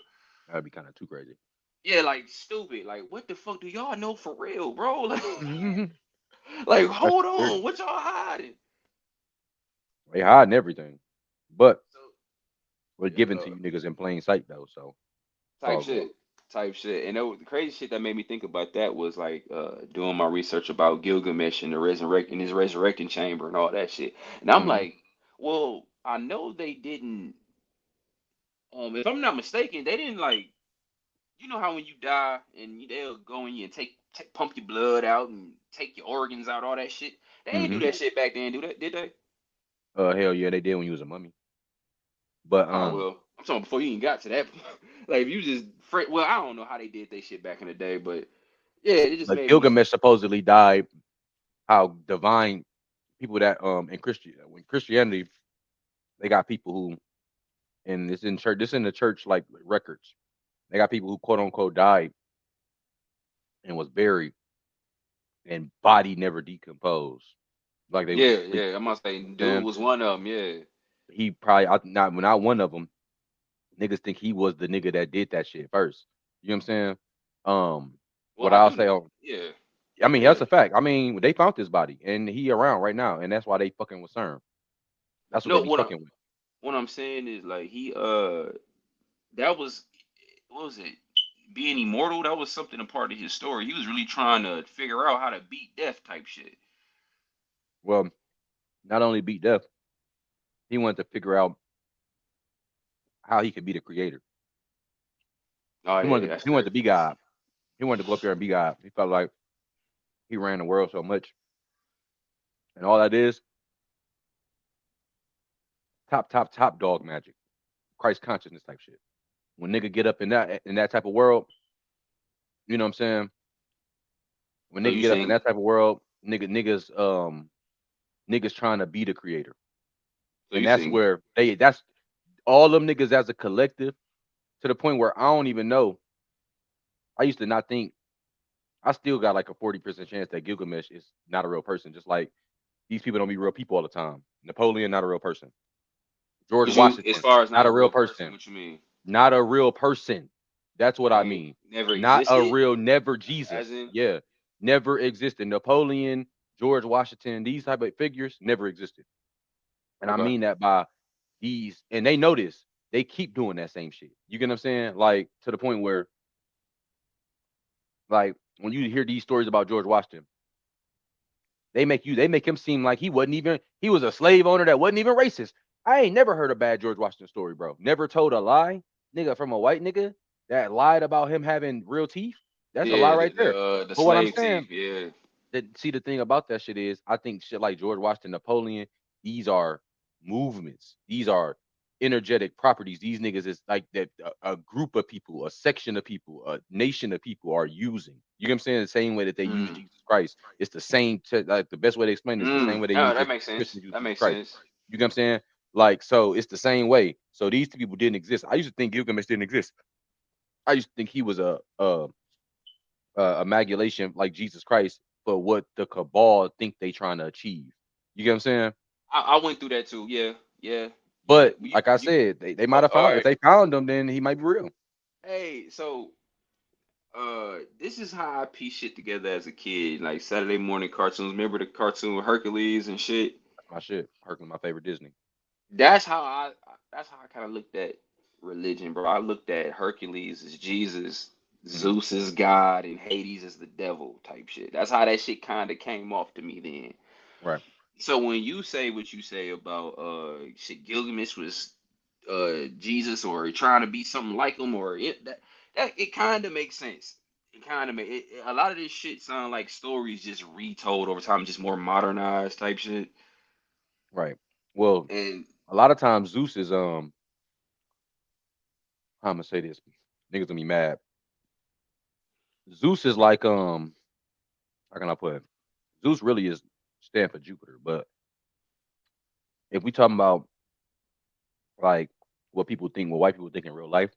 That'd be kind of too crazy. Yeah, like stupid. Like, what the fuck do y'all know for real, bro? Like, That's like for hold sure. on, what y'all hiding? They hiding everything, but So, we're giving to yeah. you niggas in plain sight though. So it's Type all good. shit. Type shit. And the crazy shit that made me think about that was like doing my research about Gilgamesh and the his resurrecting chamber and all that shit. And I'm Hmm. like, well, I know they didn't if I'm not mistaken, they didn't like how when you die and they'll go in you and pump your blood out and take your organs out, all that shit. They ain't do Hmm. that shit back then, did they? Hell yeah, they did when you was a mummy. But Oh well, I'm talking before you even got to that. Like if you just well, I don't know how they did that shit back in the day, but Yeah, it just But made me. Gilgamesh supposedly died. How divine people that in Christian when Christianity they got people who and it's in church. This in the church like records. They got people who quote unquote died and was buried and body never decomposed. Like they was Yeah, asleep. yeah. I'm gonna say You know what I'm dude saying? was one of them. Yeah. He probably not one of them. Niggas think he was the nigga that did that shit first. You know what I'm saying? Well, What I I'll do say know. on Yeah, I mean yeah. that's a fact. I mean they found his body and he around right now and that's why they fucking with CERN. That's what they No, be fucking with. what I'm saying is like that was what was it? Being immortal. That was something a part of his story. He was really trying to figure out how to beat death type shit. Well, not only beat death, he wanted to figure out how he could be the creator. Oh He yeah, wanted to, that's he wanted to be crazy. God. He wanted to go up there and be God. He felt like he ran the world so much, and all that is top dog magic, Christ consciousness type shit. When nigga get up in that type of world, you know what I'm saying? When So nigga you get up in saying? that type of world, niggas trying to be the creator, So and you that's saying? where that's all them niggas as a collective to the point where I don't even know. I used to not think. I still got like a 40% chance that Gilgamesh is not a real person. Just like these people don't be real people all the time. Napoleon, not a real person. George What you, as Washington, far as not not a a real real person, person. what you mean? Not a real person. That's what I Like mean. never Not a existed, real never as Jesus. in? Yeah. Never existed. Napoleon, George Washington, these type of figures never existed. And I Okay. mean that by these and they know this. They keep doing that same shit. You get what I'm saying? Like to the point where like when you hear these stories about George Washington, they make him seem like he was a slave owner that wasn't even racist. I ain't never heard a bad George Washington story, bro. Never told a lie, nigga, from a white nigga that lied about him having real teeth. That's a lie Yeah, right there. the But what I'm slave saying, teeth. Yeah. see the thing about that shit is I think shit like George Washington, Napoleon, these are movements. These are energetic properties. These niggas is like that a group of people, a section of people, a nation of people are using. You know what I'm saying? The same way that they use Mm. Jesus Christ. It's the same like the best way to explain it is the same way they Oh, use that makes sense. Christians use That Jesus makes Christ. sense. You know what I'm saying? Like so it's the same way. So these two people didn't exist. I used to think Gilgamesh didn't exist. I used to think he was a amalgamation like Jesus Christ for what the cabal think they trying to achieve. You get what I'm saying? I went through that too. Yeah, yeah, yeah. But like I said, they might have All found if right. they found him, then he might be real. Hey, so this is how I piece shit together as a kid, like Saturday morning cartoons. Remember the cartoon Hercules and shit? That's my shit. Hercules, my favorite Disney. That's how I kind of looked at religion, bro. I looked at Hercules as Jesus, Hmm. Zeus as God, and Hades as the devil type shit. That's how that shit kind of came off to me then. Right. So when you say what you say about shit, Gilgamesh was Jesus or trying to be something like him, or that it kind of makes sense. It kind of a lot of this shit sound like stories just retold over time, just more modernized type shit. Right. Well, And a lot of times Zeus is how I'm gonna say this. Niggas gonna be mad. Zeus is like how can I put it? Zeus really is stand for Jupiter, but if we talking about like what white people think in real life,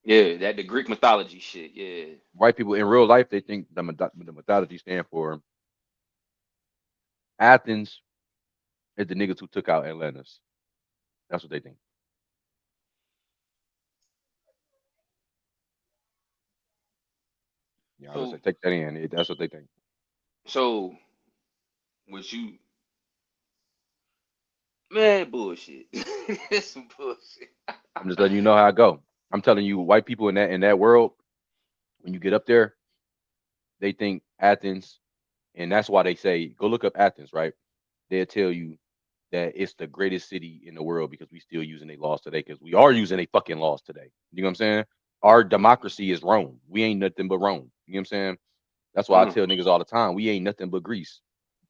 yeah, that the Greek mythology shit. Yeah. white people in real life they think the mythology stand for Athens is the niggas who took out Atlantis. That's what they think. Yeah, I just say So take that in. That's what they think. so was you man bullshit? That's some bullshit. I'm just letting you know how I go. I'm telling you, white people in that world, when you get up there, they think Athens, and that's why they say go look up Athens, right? They'll tell you that it's the greatest city in the world because we still using their laws today because we are using their fucking laws today. You know what I'm saying? Our democracy is Rome. We ain't nothing but Rome. You know what I'm saying? That's why I Mm. tell niggas all the time, we ain't nothing but Greece.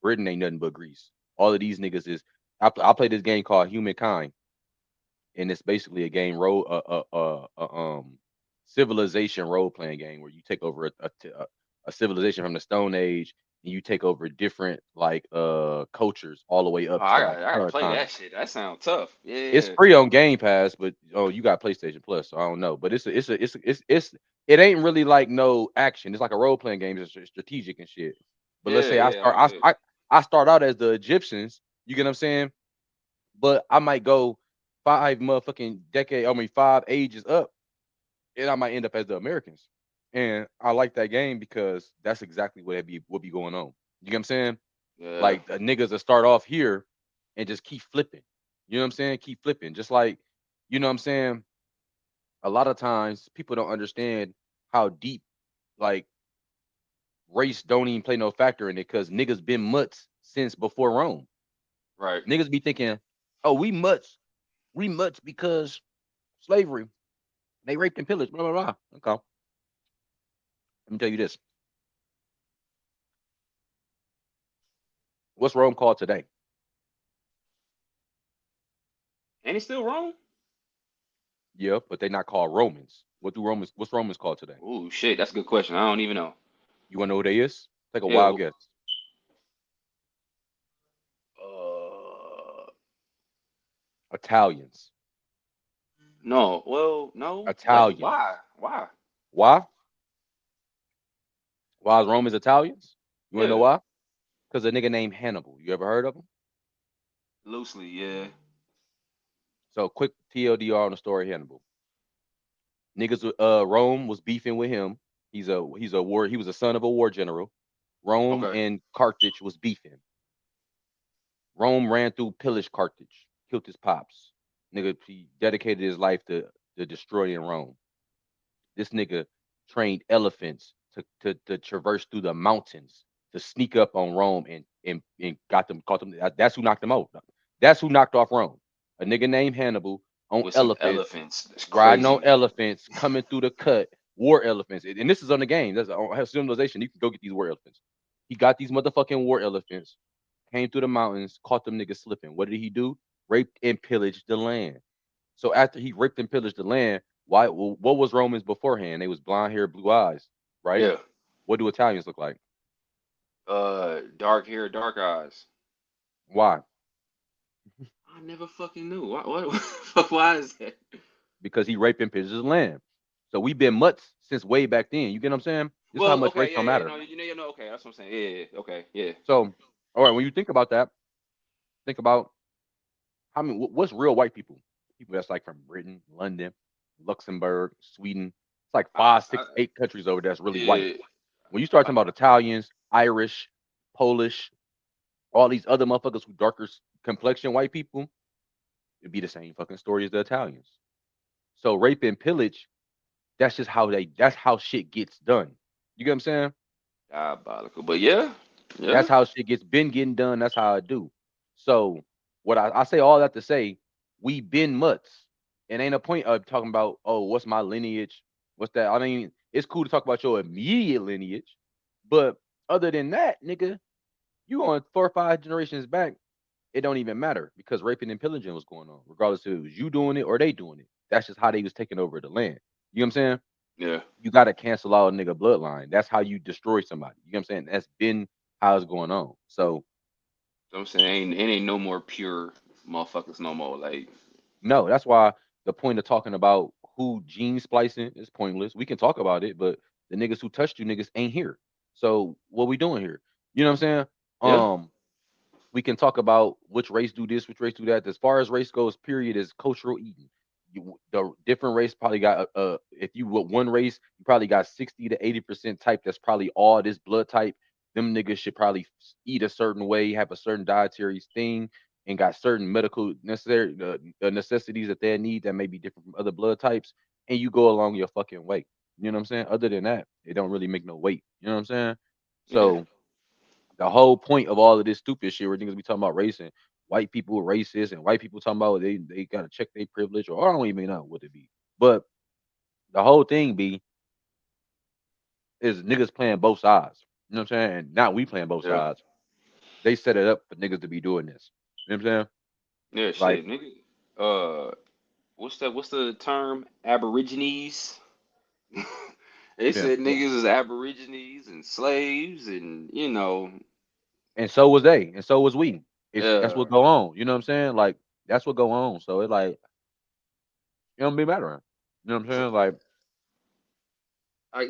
Britain ain't nothing but Greece. All of these niggas is. I play this game called Humankind, and it's basically a game civilization role playing game where you take over a civilization from the Stone Age, and you take over different like cultures all the way Oh, up to like I gotta current play time. that shit. That sounds tough. It's Yeah, free on Game Pass, but oh, you got PlayStation Plus, so I don't know. But it ain't really like no action. It's like a role playing game. It's strategic and shit. But let's yeah, say yeah. I'm good. I start out as the Egyptians. You get what I'm saying? But I might go 5 ages up, and I might end up as the Americans. And I like that game because that's exactly what be going on. You get what I'm saying? Yeah, Like the niggas that start off here and just keep flipping. You know what I'm saying? Keep flipping. Just like, you know what I'm saying? A lot of times people don't understand how deep like race don't even play no factor in it because niggas been mutts since before Rome. right. Niggas be thinking, oh, we mutts because slavery. They raped and pillaged, blah blah blah. Okay. Let me tell you this. What's Rome called today? And it's still wrong. Yeah, but they're not called Romans. What's Romans called today? Oh shit, that's a good question. I don't even know. You wanna know who they is? Take a Yeah. wild guess. Uh, Italians. no. Well, no. Wait. Italians. Why? Why? Why? Why is Romans Italians? You wanna know Yeah. why? Because a nigga named Hannibal. You ever heard of him? Loosely. Yeah. So quick TLDR on the story of Hannibal. Niggas, Rome was beefing with him. He was a son of a war general. Rome Okay. and Carthage was beefing. Rome ran through, pillaged Carthage, killed his pops. Nigga, he dedicated his life to destroying Rome. This nigga trained elephants to traverse through the mountains to sneak up on Rome and caught them. That's who knocked them out. That's who knocked off Rome. A nigga named Hannibal on With some elephants, elephants. That's riding on crazy. elephants, coming through the cut, war elephants. And this is on the game. That's on Civilization. You can go get these war elephants. He got these motherfucking war elephants, came through the mountains, caught them niggas slipping. What did he do? Raped and pillaged the land. So after he raped and pillaged the land, why? What was Romans beforehand? They was blonde hair, blue eyes, right? Yeah. What do Italians look like? Dark hair, dark eyes. Why? I never fucking knew. What? Why is that? Because he raped and pillaged the land. So we've been mutts since way back then. You get what I'm saying? This is how Well, much race okay, don't yeah, yeah, matter. no, okay, that's what I'm saying. Yeah, yeah, okay, yeah. So, all right, when you think about that, think about how many. What's real white people? People that's like from Britain, London, Luxembourg, Sweden. It's like I, five, I, 6, 8 countries over there that's really white. yeah, When you start I, talking about Italians, Irish, Polish, all these other motherfuckers who darker complexion white people, it'd be the same fucking story as the Italians. So rape and pillage, that's how shit gets done. You get what I'm saying? diabolical. But yeah, That's yeah, how shit gets been getting done. That's how I do. So what I say all that to say, we been mutts. And ain't a point of talking about, oh, what's my lineage? What's that? I mean, it's cool to talk about your immediate lineage, but other than that, nigga, you on 4 or 5 generations back, it don't even matter because raping and pillaging was going on, regardless if it was you doing it or they doing it. That's just how they was taking over the land. You know what I'm saying? yeah. You gotta cancel out a nigga bloodline. That's how you destroy somebody. You know what I'm saying? That's been how it's going on. So So I'm saying ain't no more pure motherfuckers no more. Like, no, that's why the point of talking about who gene splicing is pointless. We can talk about it, but the niggas who touched you niggas ain't here. So what we doing here? You know what I'm saying? yeah, We can talk about which race do this, which race do that. As far as race goes, period is cultural eating. The different race probably got if you with one race, you probably got 60 to 80% type. That's probably all this blood type. Them niggas should probably eat a certain way, have a certain dietary thing, and got certain medical necessary necessities that they need that may be different from other blood types. And you go along your fucking way. You know what I'm saying? Other than that, it don't really make no weight. You know what I'm saying? yeah, So the whole point of all of this stupid shit where niggas be talking about race and white people are racist and white people talking about they gotta check their privilege or I don't even know what it be. But the whole thing be is niggas playing both sides. You know what I'm saying? And not we playing both yeah, sides. They set it up for niggas to be doing this. You know what I'm saying? yeah. Like, Shit, nigga. What's that? What's the term? Aborigines. They Yeah. said niggas is aborigines and slaves, and And so was they, and so was we. That's yeah. what go on. You know what I'm saying? Like that's what go on. So it's like it don't be mattering. You know what I'm So, saying? Like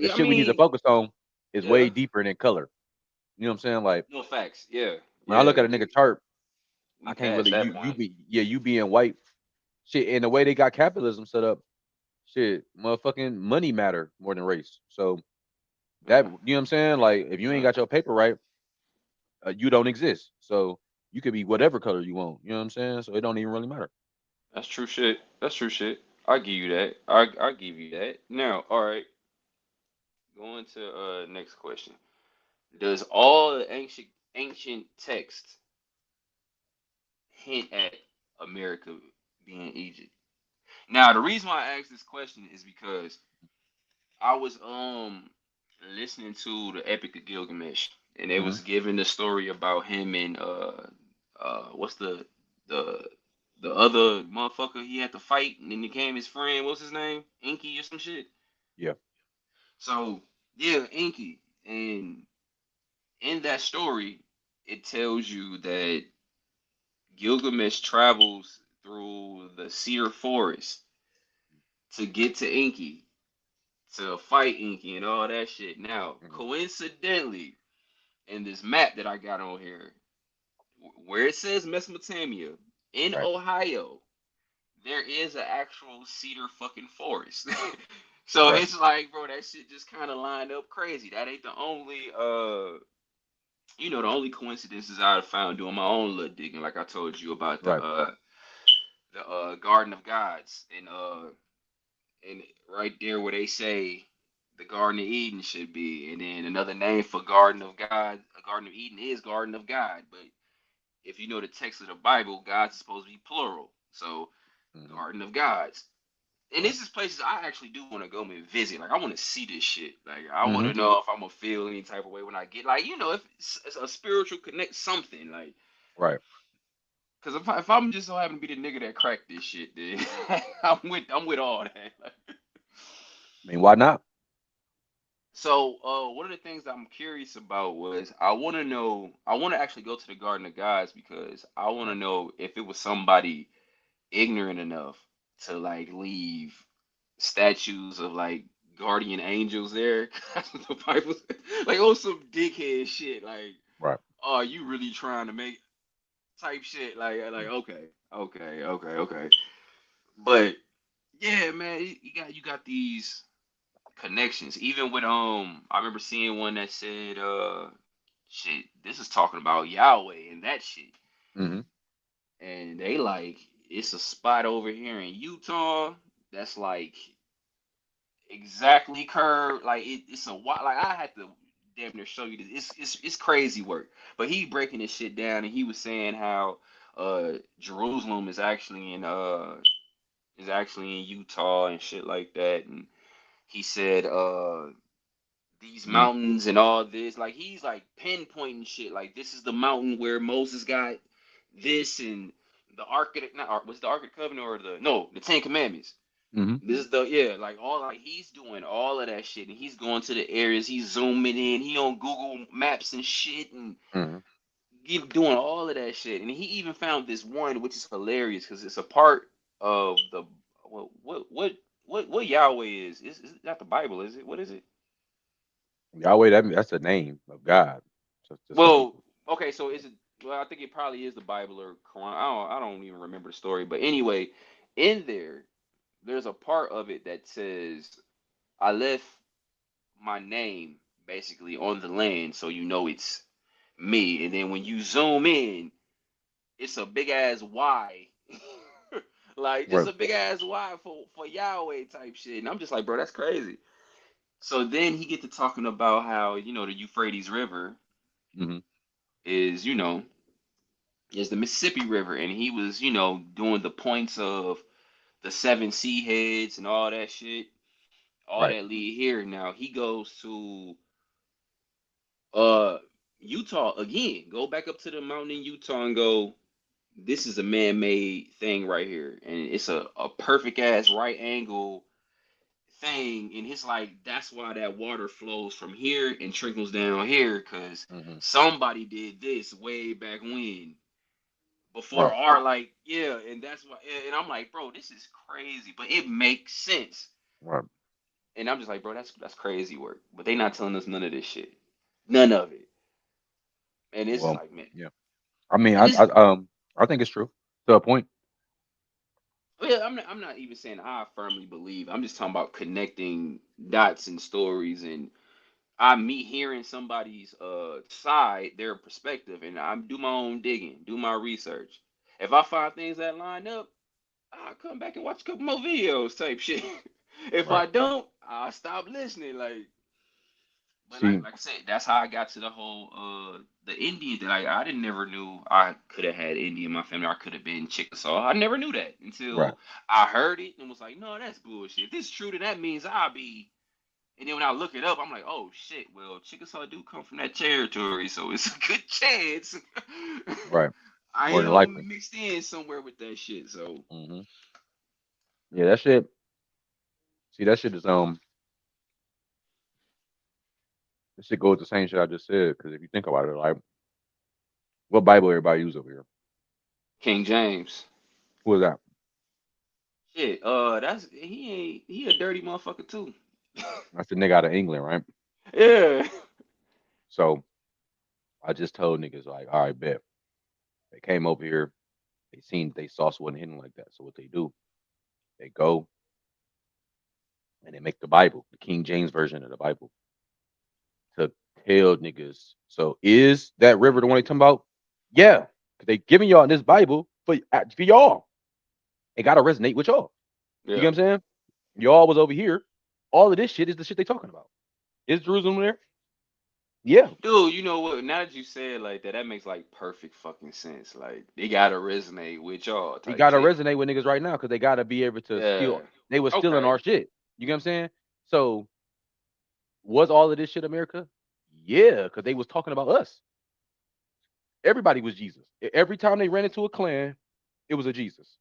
the I shit we need to mean, focus on is way yeah. deeper than color. You know what I'm saying? Like No facts. Yeah, when I look yeah. at a nigga chart, We I can't passed really that you point. be you being white shit and the way they got capitalism set up, shit, motherfucking money matter more than race. So that Uh, you know what I'm saying? Like if you ain't uh, got your paper right, you don't exist. So you could be whatever color you want. You know what I'm saying? So it don't even really matter. that's true shit. That's true shit. I give you that. I give you that. Now, all right. Going to next question. Does all the ancient texts hint at America being Egypt? Now, the reason why I asked this question is because I was listening to the Epic of Gilgamesh, and it Hmm. was giving the story about him and what's the the other motherfucker he had to fight and then became his friend. What's his name? Inky or some shit. Yeah. So yeah, Inky, and in that story, it tells you that Gilgamesh travels through the cedar forest to get to Inky to fight Inky and all that shit. Now, Hmm. coincidentally, in this map that I got on here, where it says Mesopotamia in Right. Ohio, there is an actual cedar fucking forest. So Right. it's like, bro, that shit just kind of lined up crazy. That ain't the only the only coincidences I've found doing my own little digging, like I told you about Right. the Garden of Gods and right there where they say the Garden of Eden should be, and then another name for Garden of God, a Garden of Eden is Garden of God, but if you know the text of the Bible, God's supposed to be plural, so Hmm. Garden of Gods. And Right. this is places I actually do want to go and visit. Like I want to see this shit. Like I want Hmm. to know if I'm gonna feel any type of way when I get like if it's a spiritual connect something like. Right. Cause if I'm just so happen to be the nigga that cracked this shit, then I'm with all that. I mean, why not? So one of the things that I'm curious about was I want to actually go to the Garden of Gods because I want to Right. know if it was somebody ignorant enough to like leave statues of like guardian angels there. The Bible, like on some dickhead shit. Like, Right. oh, you really trying to make type shit? Like okay, okay, okay, okay. But yeah, man, you got these connections. Even with I remember seeing one that said shit, this is talking about Yahweh and that shit. Hmm. And they like it's a spot over here in Utah that's like exactly curved. Like it's a like I had to damn near show you this. It's crazy work. But he breaking this shit down and he was saying how Jerusalem is actually in Utah and shit like that. And he said these Hmm. mountains and all this. Like he's like pinpointing shit. Like this is the mountain where Moses got this and the Ark of the, not Ark, was the Ark of the Covenant or the Ten Commandments. Hmm. This is the like all like he's doing all of that shit and he's going to the areas, he's zooming in, he on Google Maps and shit and Hmm. doing all of that shit. And he even found this one which is hilarious because it's a part of the what Yahweh is not the Bible, is it? What is it? Yahweh, that's the name of God to some Well, people. okay, so is it? Well, I think it probably is the Bible or Quran. I don't even remember the story, but anyway, in there, there's a part of it that says, "I left my name basically on the land, so you know it's me." And then when you zoom in, it's a big ass Y, like just Right. a big ass Y for Yahweh type shit. And I'm just like, bro, that's crazy. So then he get to talking about how the Euphrates River Hmm. is is the Mississippi River, and he was, doing the points of the seven sea heads and all that shit, all Right. that lead here. Now he goes to uh Utah again, go back up to the mountain in Utah and go, this is a man-made thing right here, and it's a perfect ass right angle thing, and it's like that's why that water flows from here and trickles down here, because Hmm. somebody did this way back when, before Right. our, like, yeah, and that's why, and I'm like, bro, this is crazy, but it makes sense. Right. And I'm just like, bro, that's crazy work, but they not telling us none of this shit, none of it. And it's just Well, like, man, yeah. I mean, and this, I think it's true to a point. yeah, I'm not even saying I firmly believe. I'm just talking about connecting dots and stories, and me hearing somebody's side, their perspective, and I do my own digging, do my research. If I find things that line up, I'll come back and watch a couple more videos type shit. If Right. I don't, I'll stop listening. Like, but See. like I said, that's how I got to the whole the Indian thing. Like, I didn't never knew I could have had Indian in my family. I could have been Chickasaw. I never knew that Right. until I heard it and was like, no, that's bullshit. If this is true, then that means I'll be. And then when I look it up, I'm like, oh shit. Well, Chickasaw do come from that territory, so it's a good chance Right. I More than likely. am mixed in somewhere with that shit. So Hmm. Yeah, that shit. See, that shit is this shit goes with the same shit I just said. Because if you think about it, like, what Bible everybody use over here? King James. Who is that? Shit, that's he a dirty motherfucker too. That's the nigga out of England, right? Yeah. So I just told niggas like, all right, bet. They came over here. They seen they sauce wasn't hitting like that. So what they do? They go and they make the Bible, the King James version of the Bible, to tell niggas. So is that river the one they talking about? Yeah, because they giving y'all this Bible for y'all. It gotta resonate with y'all. You Yeah. get what I'm saying? Y'all was over here. All of this shit is the shit they talking about. Is Jerusalem there? Yeah. Dude, you know what? Now that you say it like that, that makes like perfect fucking sense. Like, they gotta resonate with y'all It type gotta shit. resonate with niggas right now because they gotta be able to steal. Yeah. They was stealing Okay. our shit. You get what I'm saying? So was all of this shit America? Yeah, because they was talking about us. Everybody was Jesus. Every time they ran into a clan, it was a Jesus.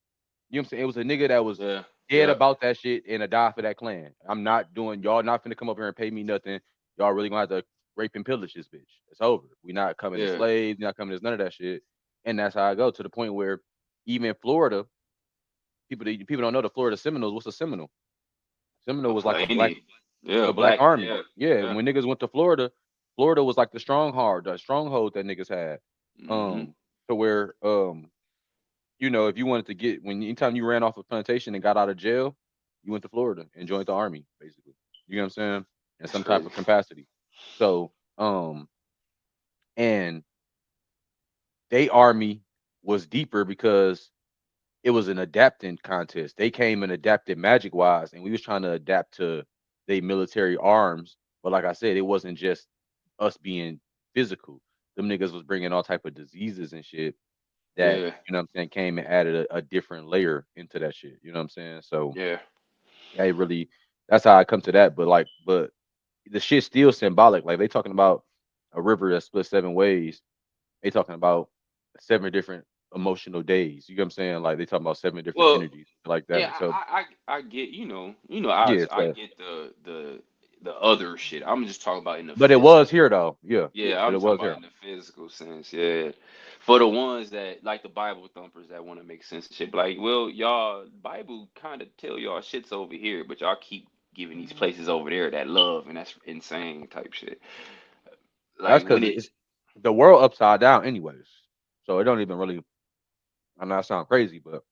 You know what I'm saying? It was a nigga that was Yeah. dead Yeah. about that shit and a die for that clan. I'm not doing y'all not finna come up here and pay me nothing. Y'all really gonna have to rape and pillage this bitch. It's over. We not coming as Yeah. slaves, we not coming as none of that shit. And that's how I go to the point where even Florida, people don't know the Florida Seminoles. What's a Seminole? Seminole was like Any. Yeah. a black Black. army. Yeah. Yeah, Yeah. when niggas went to Florida, Florida was like the stronghold that niggas had. Mm-hmm. Um, to where if you wanted to get when anytime you ran off a plantation and got out of jail, you went to Florida and joined the army, basically. You know what I'm saying? In That's some type crazy. of capacity. So, and they army was deeper because it was an adapting contest. They came and adapted magic wise, and we was trying to adapt to the military arms. But like I said, it wasn't just us being physical. Them niggas was bringing all type of diseases and shit that Yeah. you know what I'm saying came and added a different layer into that shit. You know what I'm saying? So Yeah. yeah, it really that's how I come to that. But the shit's still symbolic. Like they talking about a river that split seven ways. They talking about seven different emotional days. You know what I'm saying? Like they talking about seven different Well, energies like yeah, that. So I get, I yeah, I so get the other shit. I'm just talking about in the but it was physical. here though. Yeah, Yeah, but I'm it talking was about here. in the physical sense. Yeah, for the ones that like the Bible thumpers that want to make sense of shit. Like, well, y'all Bible kind of tell y'all shit's over here, but y'all keep giving these places over there that love, and that's insane type shit. That's Like because when it, it's the world upside down, anyways. So it don't even really. I know I sound crazy, but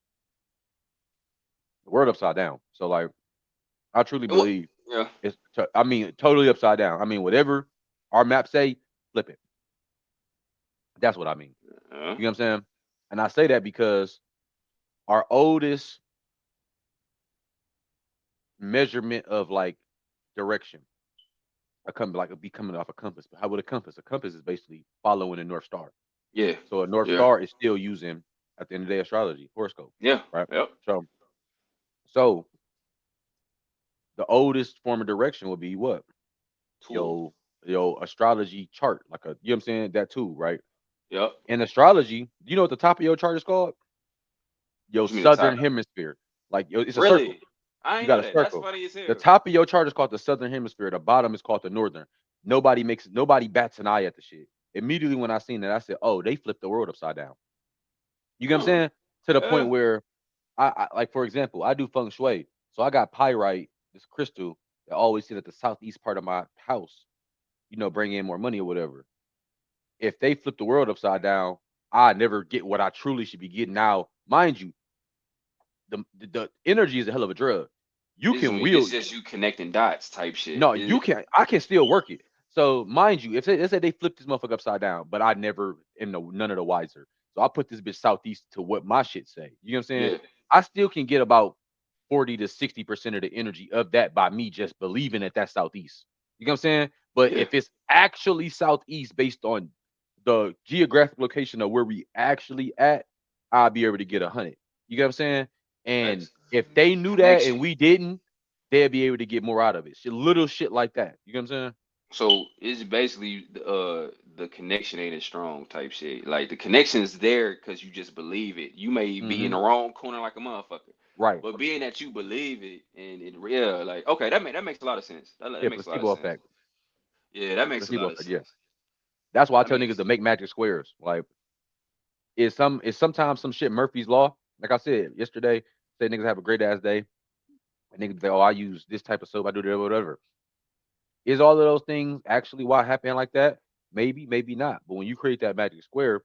the world upside down. So like I truly what? believe Yeah. I mean, totally upside down. I mean, whatever our map say, flip it. That's what I mean. Uh, You know what I'm saying? And I say that because our oldest measurement of like direction, be coming off a compass. But how would a compass? A compass is basically following the North Star. yeah. So a North Yeah. Star is still using at the end of the day astrology, horoscope, Yeah. right? Yep. So the oldest form of direction would be what? Tool. Yo astrology chart, like a you know what I'm saying? That too, right? Yep. In astrology, you know what the top of your chart is called? Your What you mean the southern top? hemisphere. Like it's a circle. Really? I You ain't got know a that. That's circle. funny as The hell. top of your chart is called the southern hemisphere. The bottom is called the northern. Nobody bats an eye at the shit. Immediately when I seen that, I said, "Oh, they flipped the world upside down." You get what I'm Oh, saying? To the point yeah, where I like, for example, I do feng shui, so I got pyrite, this crystal that I always sit at the southeast part of my house. Bring in more money or whatever. If they flip the world upside down, I never get what I truly should be getting. Now, mind you, the energy is a hell of a drug. You this is can when it's wield. just you connecting dots type shit. No, you can't. I can still work it. So mind you, if they say they flipped this motherfucker upside down, but I never am none of the wiser. So I put this bitch southeast to what my shit say. You know what I'm saying? Yeah, I still can get about 40 to 60% of the energy of that by me just believing that that's southeast. You know what I'm saying? But yeah. if it's actually southeast based on the geographic location of where we actually at, I'll be able to get 100. You get what I'm saying? And Facts. if they knew that and Connection. we didn't, they'll be able to get more out of it. Shit, little shit like that. You know what I'm saying? So it's basically the connection ain't as strong type shit. Like the connection's there because you just believe it. You may be in Hmm. the wrong corner like a motherfucker, Right. but being that you believe it and it real, like okay, that makes a lot of sense. That Yeah, makes a lot of placebo sense. effect. Yeah, that makes a Placebo lot of effect. Yeah. sense. That's why I That tell niggas makes to make magic squares. Like, it's sometimes some shit Murphy's Law. Like I said yesterday, say niggas have a great ass day. And niggas be like, oh, I use this type of soap, I do that, whatever. Is all of those things actually why it happened like that? Maybe, maybe not. But when you create that magic square,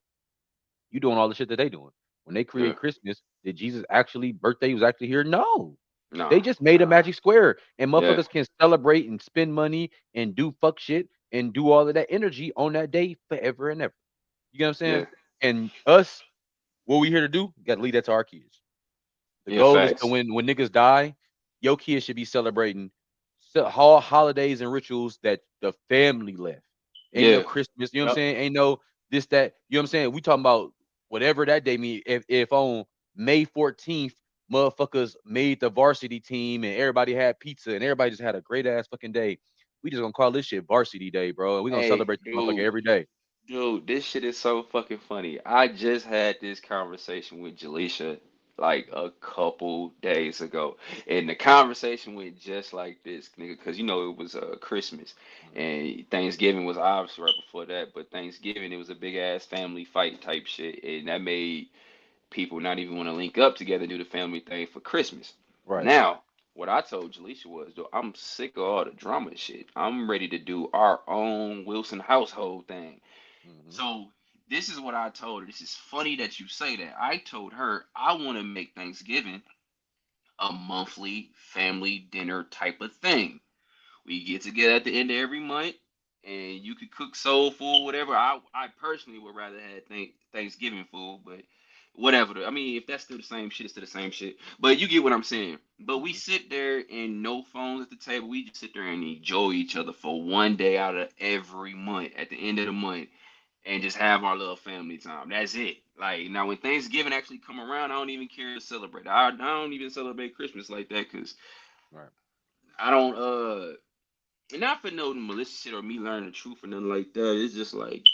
you doing all the shit that they doing. When they yeah. create Christmas, did Jesus actually birthday was actually here? No. Nah, They just made a nah. magic square. And Yeah, motherfuckers can celebrate and spend money and do fuck shit and do all of that energy on that day forever and ever. You get what I'm saying? yeah, And us, what we here to do, gotta leave that to our kids. The yeah. goal is to Facts. when niggas die, your kids should be celebrating holidays and rituals that the family left. Ain't no Yeah. Christmas, you know what I'm Yep. saying? Ain't no this, that, you know what I'm saying? We talking about whatever that day mean. If on May 14th, motherfuckers made the varsity team and everybody had pizza and everybody just had a great ass fucking day. We just gonna call this shit varsity day, bro. And we gonna Hey, celebrate this motherfucker dude. every day. Dude, this shit is so fucking funny. I just had this conversation with Jaleisha like a couple days ago, and the conversation went just like this, nigga, because it was Christmas Mhm. and Thanksgiving was obviously right before that, but Thanksgiving it was a big ass family fight type shit, and that made people not even want to link up together and do the family thing for Christmas. Right. Now, what I told Jaleisha was, though, I'm sick of all the drama and shit. I'm ready to do our own Wilson household thing. Hmm. So this is what I told her. This is funny that you say that. I told her I want to make Thanksgiving a monthly family dinner type of thing. We get together at the end of every month, and you could cook soul food, whatever. I personally would rather have Thanksgiving food, but whatever. I mean, if that's still the same shit, it's still the same shit. But you get what I'm saying. But we Hmm. sit there and no phones at the table. We just sit there and enjoy each other for one day out of every month. At the end of the month, and just have our little family time. That's it. Like now, when Thanksgiving actually come around, I don't even care to celebrate. I don't even celebrate Christmas like that because Right. I don't. And not for no malicious shit or me learning the truth or nothing like that. It's just like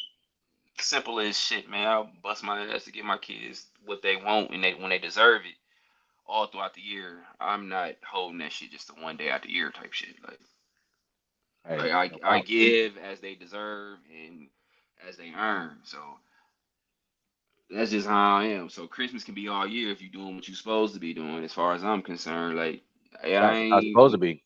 simple as shit, man. I'll bust my ass to get my kids what they want and they when they deserve it all throughout the year. I'm not holding that shit just to one day out the year type shit. Like Hey, no I problem. give as they deserve and as they earn. So that's just how I am. So Christmas can be all year if you're doing what you're supposed to be doing, as far as I'm concerned. Like I Facts. That's how it's supposed to ain't, be.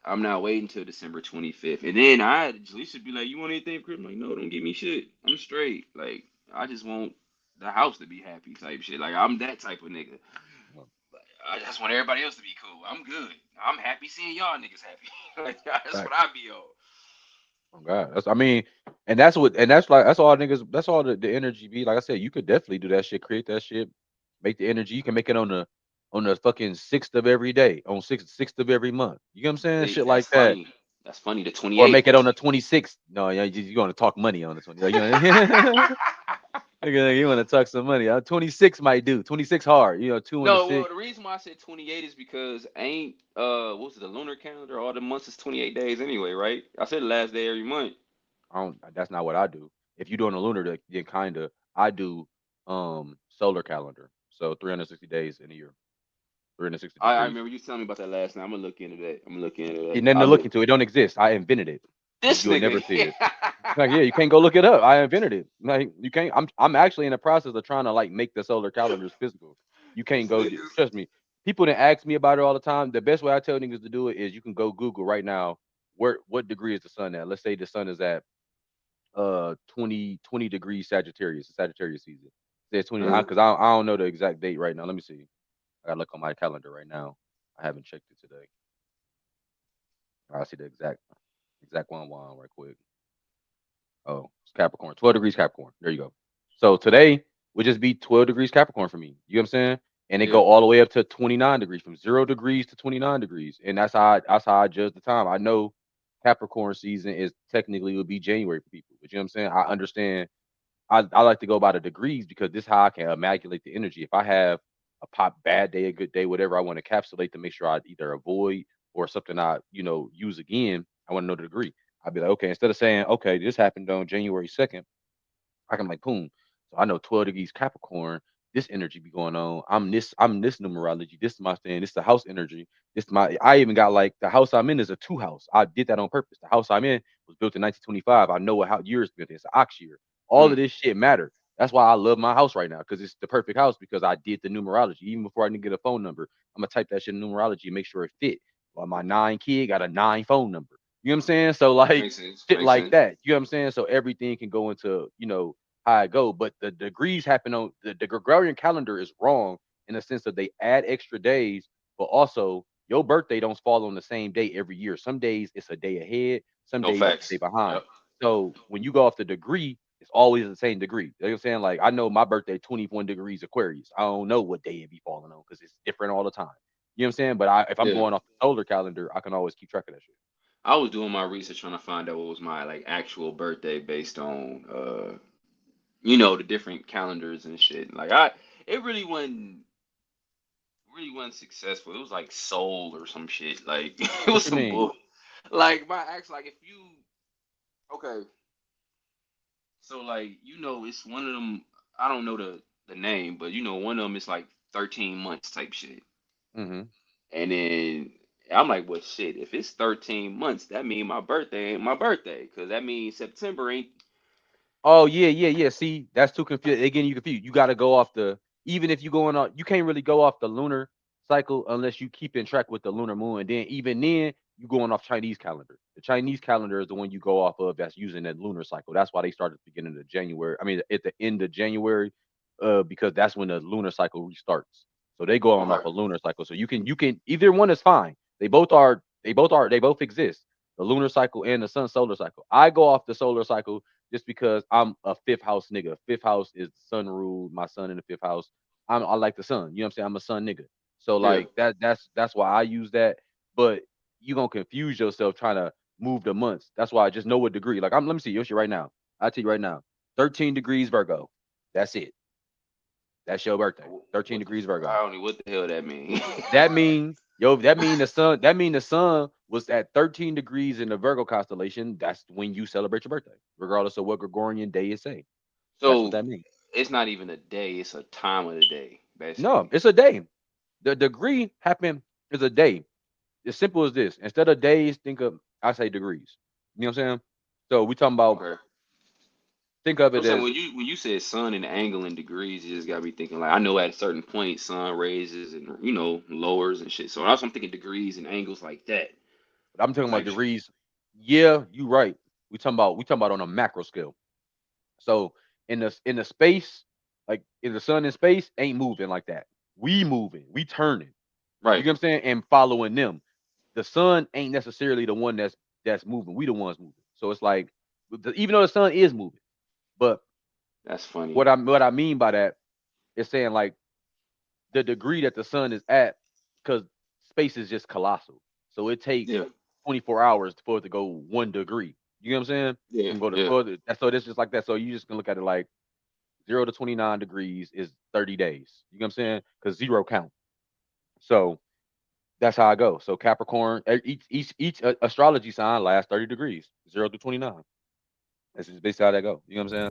I'm not waiting until December 25th. And then Jaleesa be like, "You want anything for Christmas?" I'm like, no, don't give me shit. I'm straight. Like I just want the house to be happy, type shit. Like I'm that type of nigga. Well, Like, I just want everybody else to be cool. I'm good. I'm happy seeing y'all niggas happy. Like that's what facts. I be on. Oh God, I mean, and that's what, and that's like that's all niggas. That's all the energy be. Like I said, you could definitely do that shit. Create that shit. Make the energy. You can make it on the fucking sixth of every day, on sixth of every month. You know what I'm saying? See, Shit that's like that. funny. That's funny. The Or make 28th. it on the 26th. No, yeah, you're going to talk money on the 20. You know, you want to talk some money. 26 might do. 26 hard. 2 on the No, well, six. the reason why I said 28 is because ain't what's it, the lunar calendar? All the months is 28 days anyway, right? I said the last day every month. I don't. That's not what I do. If you're doing a lunar, then kinda. I do solar calendar. So 360 days in a year. 360 I degrees. remember you telling me about that last night. I'm gonna look into that. I'm gonna look into that. Ain't nothing to I've look been into. It don't exist. I invented it. this You'll nigga. never see it. Like, yeah, you can't go look it up. I invented it. Like, you can't. I'm actually in the process of trying to like make the solar calendars physical. You can't This go. nigga's Trust me. People that ask me about it all the time. The best way I tell niggas to do it is you can go Google right now. What degree is the sun at? Let's say the sun is at 20 degrees Sagittarius. It's Sagittarius season. It says 20 uh, because I don't know the exact date right now. Let me see. I gotta look on my calendar right now. I haven't checked it today. I see the exact one right quick. Oh, it's Capricorn. 12 degrees Capricorn. There you go. So today would just be 12 degrees Capricorn for me. You know what I'm saying? And it yeah. go all the way up to 29 degrees, from 0 degrees to 29 degrees. And that's how I judge the time. I know Capricorn season is technically would be January for people. But you know what I'm saying? I understand. I like to go by the degrees because this is how I can immaculate the energy. If I have a pop bad day, a good day, whatever, I want to encapsulate to make sure I either avoid or something I, use again. I want to know the degree. I'd be like, okay, instead of saying, okay, this happened on January 2nd, I can like boom. So I know 12 degrees Capricorn, this energy be going on. I'm this numerology. This is my thing. This is the house energy. This my I even got like the house I'm in is a two house. I did that on purpose. The house I'm in was built in 1925. I know what how year it's built. It's an ox year. All of Mm, this shit matter. That's why I love my house right now because it's the perfect house because I did the numerology. Even before I didn't get a phone number, I'm gonna type that shit in numerology and make sure it fit. Well, my nine kid got a nine phone number. You know what I'm saying? So like makes sense. shit Makes like sense. that. You know what I'm saying? So everything can go into, how I go. But the degrees happen on the Gregorian calendar is wrong in the sense that they add extra days, but also your birthday don't fall on the same day every year. Some days it's a day ahead, some No days it's a day facts. behind. Yep. So when you go off the degree, it's always the same degree. You know what I'm saying? Like I know my birthday 21 degrees Aquarius. I don't know what day it be falling on because it's different all the time. You know what I'm saying? But if I'm Yeah. going off the solar calendar, I can always keep track of that shit. I was doing my research trying to find out what was my like actual birthday based on the different calendars and shit. Like it really wasn't successful. It was like soul or some shit. Like it was What you some mean? bull. Like my actual like if you okay, so like it's one of them. I don't know the name, but one of them is like 13 months type shit. Hmm. And then I'm like, well, shit. If it's 13 months, that means my birthday ain't my birthday, because that means September ain't. Oh yeah, yeah, yeah. See, that's too confused. Again, you confused. You got to go off the. Even if you going on, you can't really go off the lunar cycle unless you keep in track with the lunar moon. And then even then, you going off Chinese calendar. The Chinese calendar is the one you go off of. That's using that lunar cycle. That's why they started at the beginning of January. I mean, at the end of January, because that's when the lunar cycle restarts. So they go on Okay. off a lunar cycle. So you can either one is fine. They both exist. The lunar cycle and the sun solar cycle. I go off the solar cycle just because I'm a fifth house nigga. Fifth house is sun ruled. My son in the fifth house. I like the sun. You know what I'm saying? I'm a sun nigga. So Yeah. like that's why I use that. But you gonna confuse yourself trying to move the months. That's why I just know what degree. Like let me see your shit right now. I tell you right now. 13 degrees Virgo. That's it. That's your birthday. 13 What the? degrees Virgo. I don't know what the hell that mean. That mean the sun was at 13 degrees in the Virgo constellation. That's when you celebrate your birthday, regardless of what Gregorian day it say. That's what So that means. it's not even a day; it's a time of the day, No, basically. it's a day. The degree happen is a day. As simple as this. Instead of days, think of I say degrees. You know what I'm saying? So we talking about Okay. think of I'm it saying as when you said sun and angle and degrees, you just gotta be thinking like I know at a certain point sun raises and lowers and shit. So I'm thinking degrees and angles like that I'm talking about type shit. degrees. Yeah, you right. We talking about on a macro scale. So in the space, like in the sun in space, ain't moving like that. We moving, we turning. You Right. get what I'm saying? And following them. The sun ain't necessarily the one that's moving. We the ones moving. So it's like even though the sun is moving, but That's funny. what I mean by that is saying like the degree that the sun is at, because space is just colossal. So it takes Yeah. 24 hours for it to go 1 degree. You know what I'm saying? Yeah. From go to Yeah. further. So it's just like that. So you just can look at it like 0 to 29 degrees is 30 days. You know what I'm saying? Because zero count. So that's how I go. So Capricorn, each astrology sign lasts 30 degrees, 0 to 29. That's just basically how that go. You know what I'm saying?